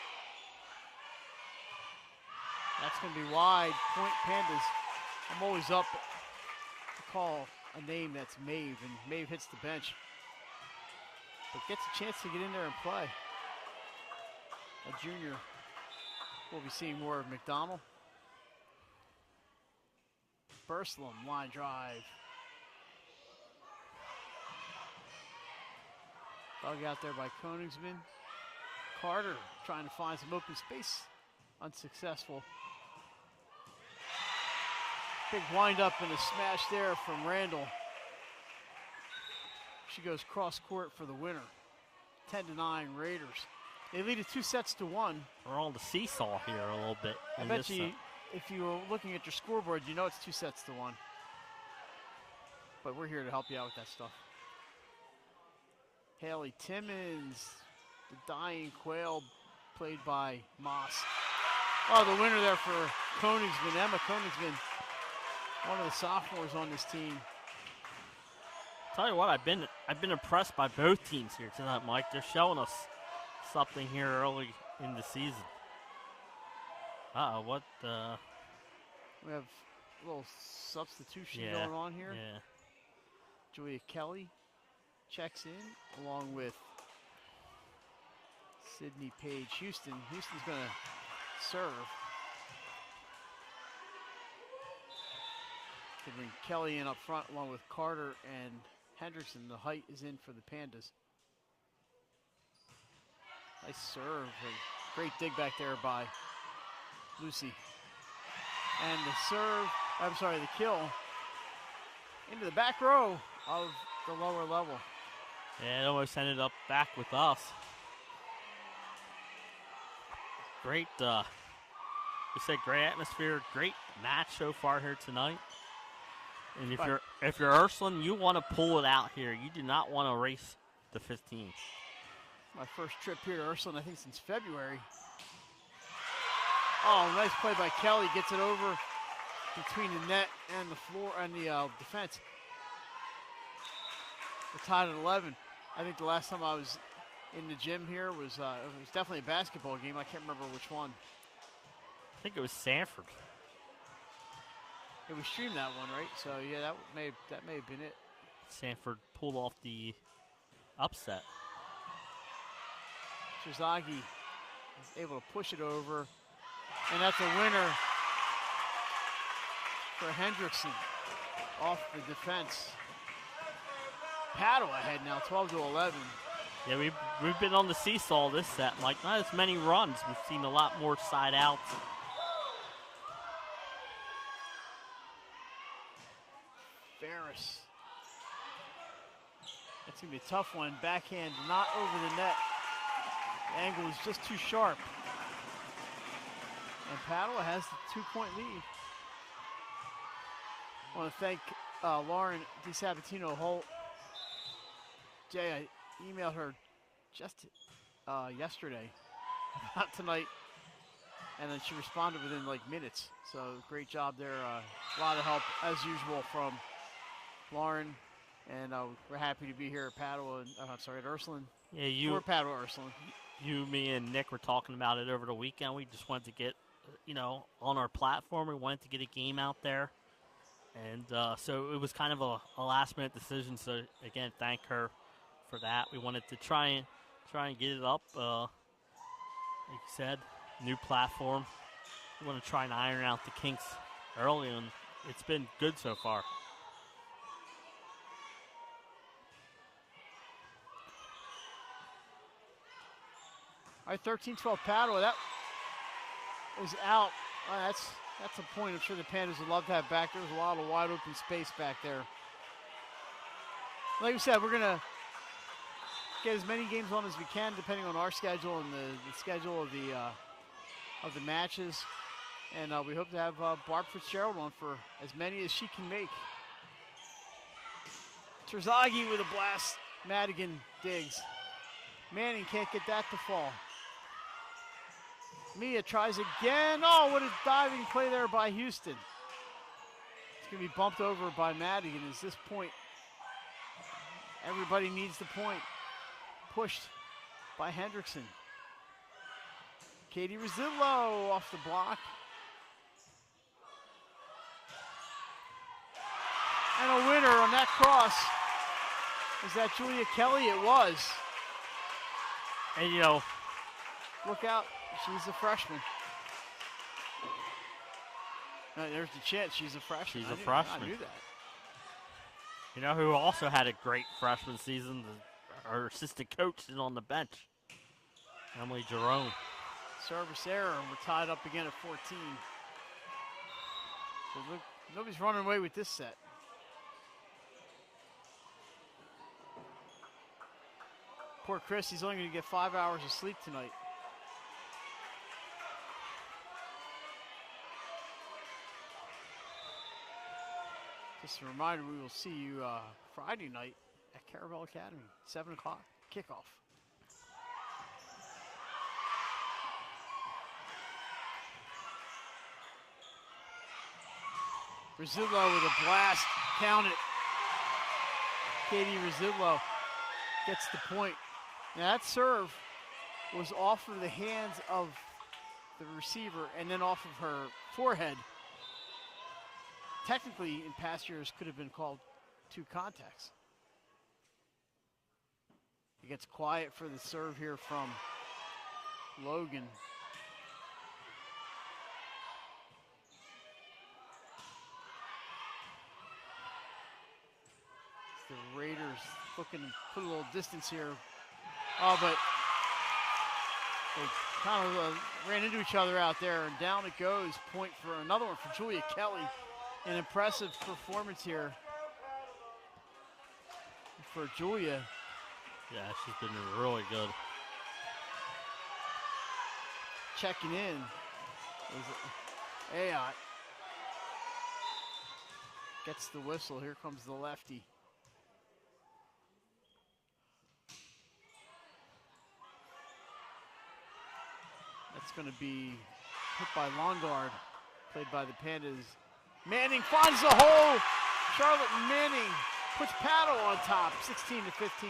That's going to be wide. Point Pandas. I'm always up to call a name that's Maeve, and Maeve hits the bench. But gets a chance to get in there and play. A junior. We'll be seeing more of McDonald. Ursuline, line drive. Dug out there by Koenigsman. Carter trying to find some open space. Unsuccessful. Big wind up and a smash there from Randall. She goes cross court for the winner. 10-9 Raiders. They lead it 2-1. We're on the seesaw here a little bit. I bet you, if you were looking at your scoreboard, you know it's 2-1. But we're here to help you out with that stuff. Haley Timmons, the dying quail, played by Moss. Oh, the winner there for Koenigsman, Emma Koenigsman, one of the sophomores on this team. Tell you what, I've been impressed by both teams here tonight, Mike. They're showing us something here early in the season. What? We have a little substitution Yeah, going on here. Yeah. Julia Kelly checks in along with Sydney Page Houston. Houston's going to serve. They bring Kelly in up front along with Carter and Hendrickson. The height is in for the Pandas. Nice serve. A great dig back there by Lucy. And the kill into the back row of the lower level. Yeah, it almost ended up back with us. Great, great atmosphere, great match so far here tonight. And if you're Ursuline, you want to pull it out here. You do not want to race the 15. My first trip here to Ursuline, I think, since February. Oh, nice play by Kelly. Gets it over between the net and the floor and the defense. We're tied at 11. I think the last time I was in the gym here was it was definitely a basketball game. I can't remember which one. I think it was Sanford. Yeah, we streamed that one, right? So yeah, that may have been it. Sanford pulled off the upset. Shizagi is able to push it over, and that's a winner for Hendrickson off the defense. Padua ahead now, 12-11. Yeah, we've been on the seesaw this set, Mike. Not as many runs. We've seen a lot more side outs. Ferris. That's going to be a tough one. Backhand not over the net. The angle is just too sharp. And Padua has the 2-point lead. I want to thank Lauren DiSabatino Holt. Jay, I emailed her just yesterday about tonight, and then she responded within like minutes. So great job there. A lot of help as usual from Lauren, and we're happy to be here at Padua. At Ursuline. Yeah, we're Padua Ursuline. You, me, and Nick were talking about it over the weekend. We just wanted to get, on our platform. We wanted to get a game out there, and so it was kind of a last-minute decision. So again, thank her for that. We wanted to try and get it up. Like you said, new platform. We want to try and iron out the kinks early, and it's been good so far. All right, 13-12 Padua. That is out. That's a point I'm sure the Pandas would love to have back. There was a lot of wide open space back there. Like we said, we're going to get as many games on as we can, depending on our schedule and the schedule of the matches. And we hope to have Barb Fitzgerald on for as many as she can make. Terzaghi with a blast. Madigan digs. Manning can't get that to fall. Mia tries again. Oh, what a diving play there by Houston. It's going to be bumped over by Madigan. At this point, everybody needs the point. Pushed by Hendrickson. Katie Rosillo off the block. And a winner on that cross. Is that Julia Kelly? It was. And look out. She's a freshman. There's the chance. She's a freshman. She's a freshman. I knew that. You know who also had a great freshman season? Our assistant coach is on the bench, Emily Jerome. Service error, and we're tied up again at 14. So look, nobody's running away with this set. Poor Chris, he's only going to get 5 hours of sleep tonight. Just a reminder, we will see you Friday night at Caravel Academy, 7 o'clock, kickoff. Rosillo with a blast, count it. Katie Rosillo gets the point. Now that serve was off of the hands of the receiver and then off of her forehead. Technically, in past years, could have been called 2 contacts. It gets quiet for the serve here from Logan. The Raiders looking to put a little distance here. Oh, but they kind of ran into each other out there, and down it goes. Point for another one for Julia Kelly. An impressive performance here for Julia. Yeah, she's been really good. Checking in is Ayotte. Gets the whistle. Here comes the lefty. That's going to be hit by Longard, played by the Pandas. Manning finds the hole. Charlotte Manning puts Padua on top, 16-15.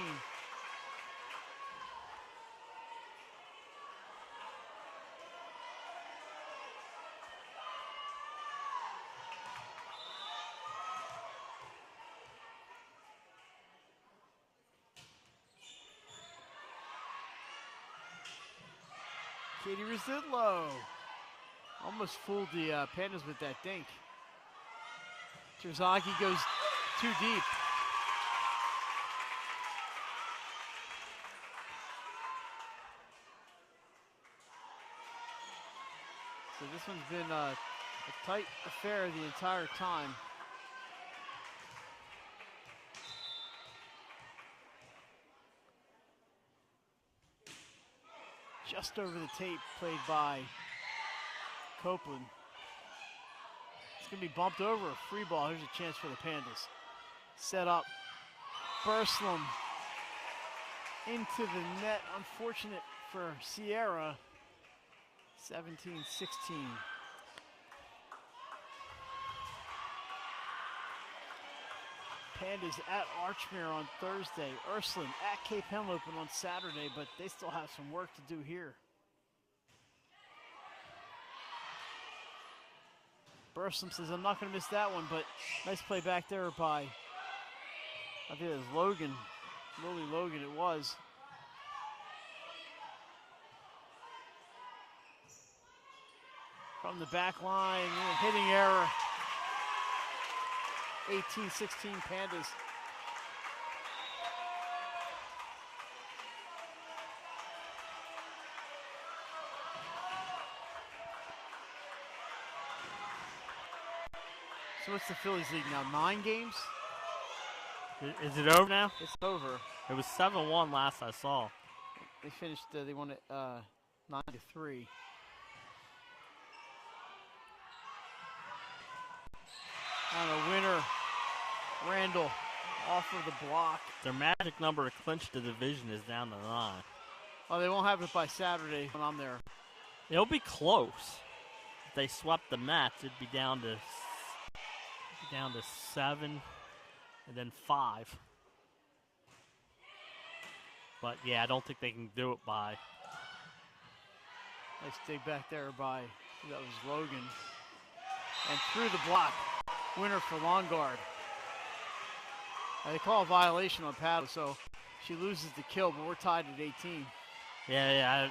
Katie Rosillo almost fooled the Pandas with that dink. Terzaghi goes too deep. So this one's been a tight affair the entire time. Just over the tape, played by Copeland. It's going to be bumped over, a free ball. Here's a chance for the Pandas. Set up. Burslem into the net. Unfortunate for Sierra. 17-16. Pandas at Archmere on Thursday. Ursuline at Cape Henlopen on Saturday, but they still have some work to do here. Burslem says, I'm not going to miss that one, but nice play back there by, I think it was Logan. Lily Logan it was. From the back line, hitting error. 18-16 Pandas. So what's the Phillies league now? 9 games? Is it over now? It's over. It was 7-1 last I saw. They finished, they won it 9-3. On a winner, Randall off of the block. Their magic number to clinch the division is down to 9. Oh, they won't have it by Saturday when I'm there. It'll be close. If they swept the Mets, it'd be down to 7 and then 5. But yeah, I don't think they can do it by. Nice dig back there by, that was Logan. And through the block. Winner for Longard. They call a violation on Padua, so she loses the kill, but we're tied at 18. Yeah.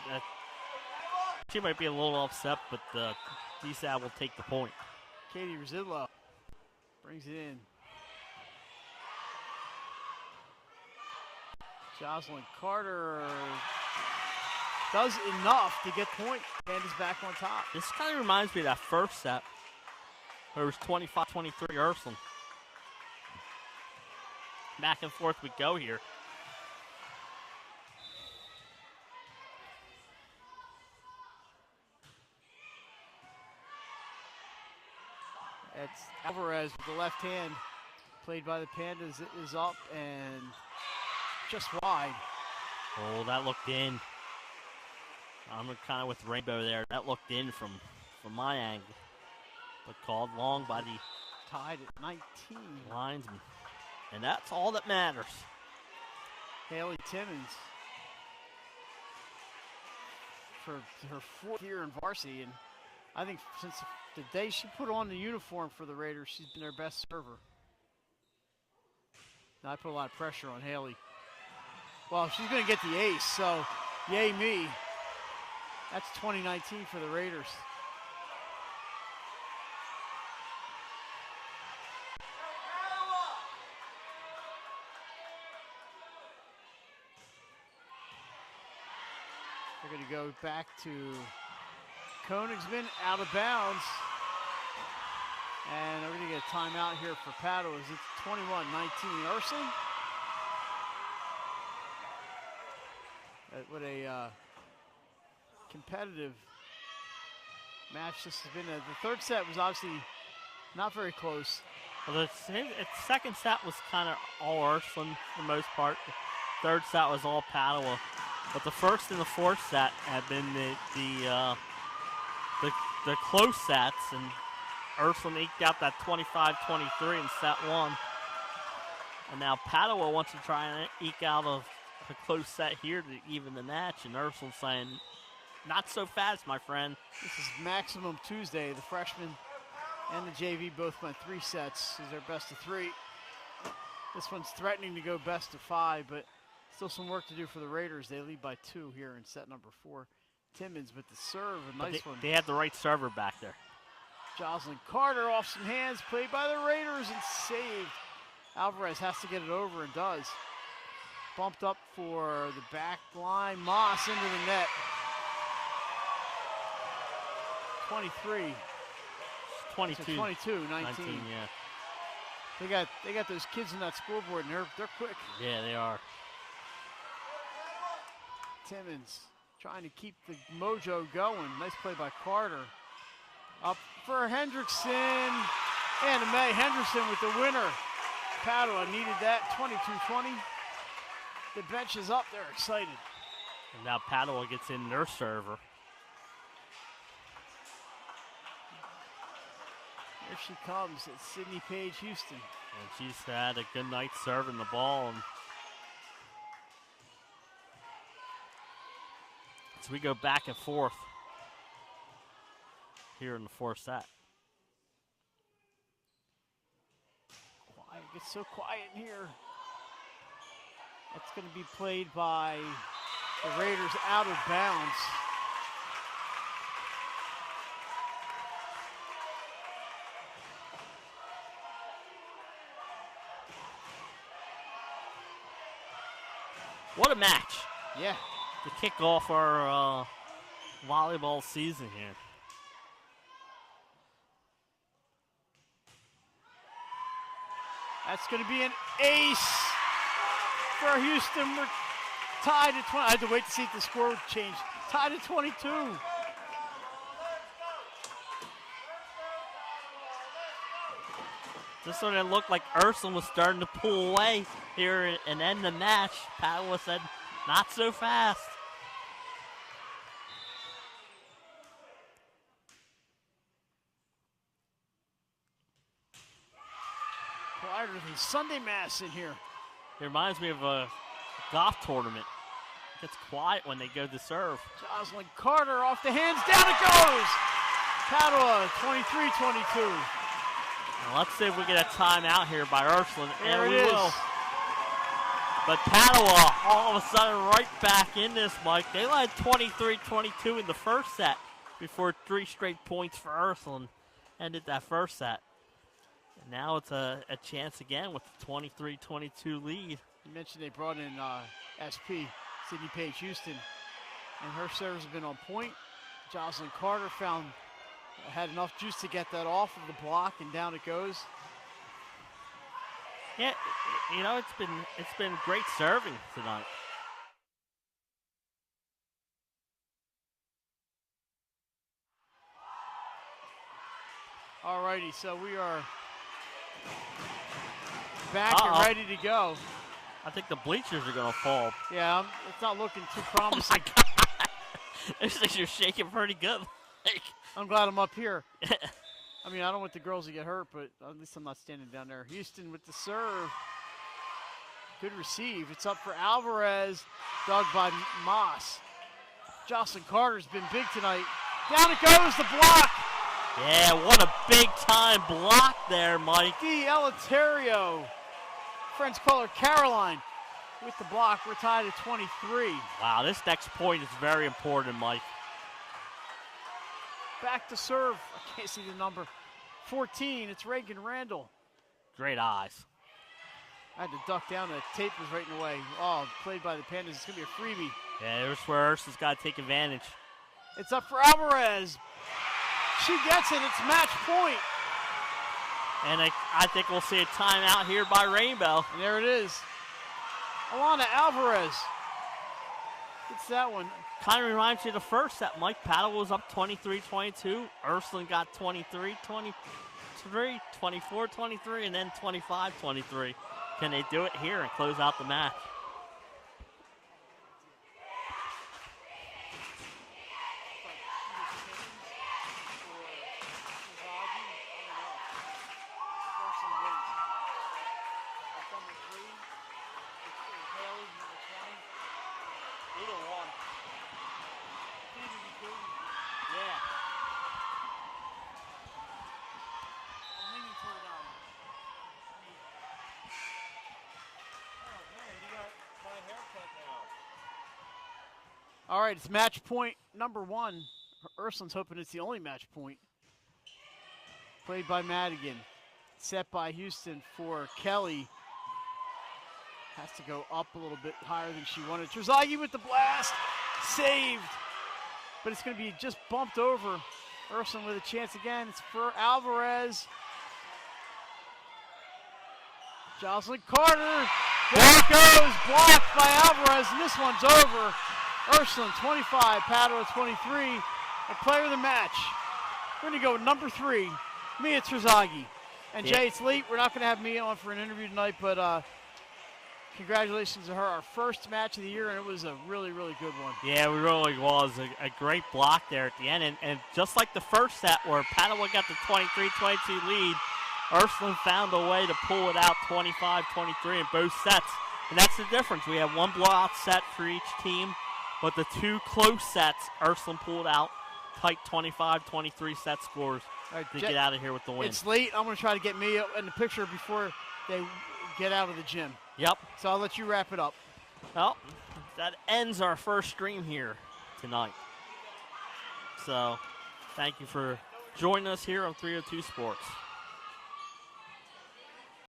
She might be a little upset, but DSAT will take the point. Katie Rosillo brings it in. Jocelyn Carter does enough to get point. Pandas back on top. This kind of reminds me of that first set. It was 25-23 Ursuline. Back and forth we go here. It's Alvarez with the left hand. Played by the Pandas is up and just wide. Oh, that looked in. I'm kind of with Rainbow there. That looked in from my angle. But called long by the tied at 19 linesman. And that's all that matters. Haley Timmons for her 4th year in varsity, and I think since the day she put on the uniform for the Raiders, she's been their best server. Now I put a lot of pressure on Haley. Well, she's going to get the ace, so yay me. That's 2019 for the Raiders. They're going to go back to Koenigsman, out of bounds. And they're going to get a timeout here for Padua. It's 21-19. Ursuline. What a competitive match this has been. The third set was obviously not very close. Well, the second set was kind of all Ursuline for the most part. The third set was all Padua. But the first and the fourth set have been the close sets, and Ursuline eked out that 25-23 in set 1. And now Padua wants to try and eke out a close set here to even the match, and Ursuline saying, not so fast, my friend. This is Maximum Tuesday. The freshmen and the JV both went 3 sets. This is their best of 3. This one's threatening to go best of 5, but still some work to do for the Raiders. They lead by 2 here in set number 4. Timmons with the serve, a nice one. They had the right server back there. Jocelyn Carter off some hands, played by the Raiders and saved. Alvarez has to get it over and does. Bumped up for the back line. Moss into the net. 23. 22. So 22, 19. 19, yeah. They got those kids on that scoreboard, and they're quick. Yeah, they are. Timmons trying to keep the mojo going. Nice play by Carter. Up for Hendrickson. And May Henderson with the winner. Padua needed that, 22-20. The bench is up, they're excited. And now Padua gets in their server. Here she comes, it's Sydney Page Houston. And she's had a good night serving the ball. And so we go back and forth here in the fourth set. Quiet, it gets so quiet in here. That's going to be played by the Raiders out of bounds. What a match. Yeah. To kick off our volleyball season here. That's going to be an ace for Houston. We're tied at 20. I had to wait to see if the score would change. Tied at 22. Just when it looked like Ursuline was starting to pull away here and end the match, Padua said, not so fast. Quieter than Sunday Mass in here. It reminds me of a golf tournament. It gets quiet when they go to serve. Jocelyn Carter off the hands. Down it goes. Padua 23-22. Now let's see if we get a timeout here by Ursuline. There and it we is. will. But Padua all of a sudden right back in this, Mike. They led 23-22 in the first set before 3 straight points for Ursuline ended that first set. And now it's a chance again with the 23-22 lead. You mentioned they brought in SP, Sydney Page Houston, and her serves have been on point. Jocelyn Carter had enough juice to get that off of the block, and down it goes. Yeah, you know, it's been great serving tonight. All righty, so we are back and ready to go. I think the bleachers are going to fall. Yeah, it's not looking too promising. Oh my God. Those things are shaking pretty good. I'm glad I'm up here. I mean, I don't want the girls to get hurt, but at least I'm not standing down there. Houston with the serve. Good receive. It's up for Alvarez, dug by Moss. Jocelyn Carter's been big tonight. Down it goes, the block. Yeah, what a big-time block there, Mike. D. Eleuterio. Friends call her Caroline with the block. We're tied at 23. Wow, this next point is very important, Mike. Back to serve. I can't see the number. 14, it's Reagan Randall. Great eyes. I had to duck down. The tape was right in the way. Oh, played by the Pandas. It's going to be a freebie. Yeah, there's where Ursuline's got to take advantage. It's up for Alvarez. She gets it. It's match point. And I think we'll see a timeout here by Rainbow. And there it is. Alana Alvarez. It's that one. Kind of reminds you of the first set, Mike. Padua was up 23-22. Ursuline got 23-23, 24-23, and then 25-23. Can they do it here and close out the match? All right, it's match point number 1. Ursuline's hoping it's the only match point. Played by Madigan. Set by Houston for Kelly. Has to go up a little bit higher than she wanted. Terzaghi with the blast. Saved. But it's going to be just bumped over Ursuline with a chance again. It's for Alvarez. Jocelyn Carter. There it goes. Blocked by Alvarez, and this one's over. Ursuline 25, Padua 23. A player of the match. We're going to go with number 3, Mia Terzaghi. And Jay, it's late. We're not going to have Mia on for an interview tonight, but congratulations to her. Our first match of the year, and it was a really, really good one. Yeah, it really was a great block there at the end. And just like the first set where Padua got the 23-22 lead, Ursuline found a way to pull it out 25-23 in both sets. And that's the difference. We have one blowout set for each team, but the 2 close sets, Ursuline pulled out tight 25-23 set scores to get out of here with the win. It's late. I'm going to try to get Mia in the picture before they get out of the gym. Yep. So I'll let you wrap it up. Well, that ends our first stream here tonight. So thank you for joining us here on 302 Sports.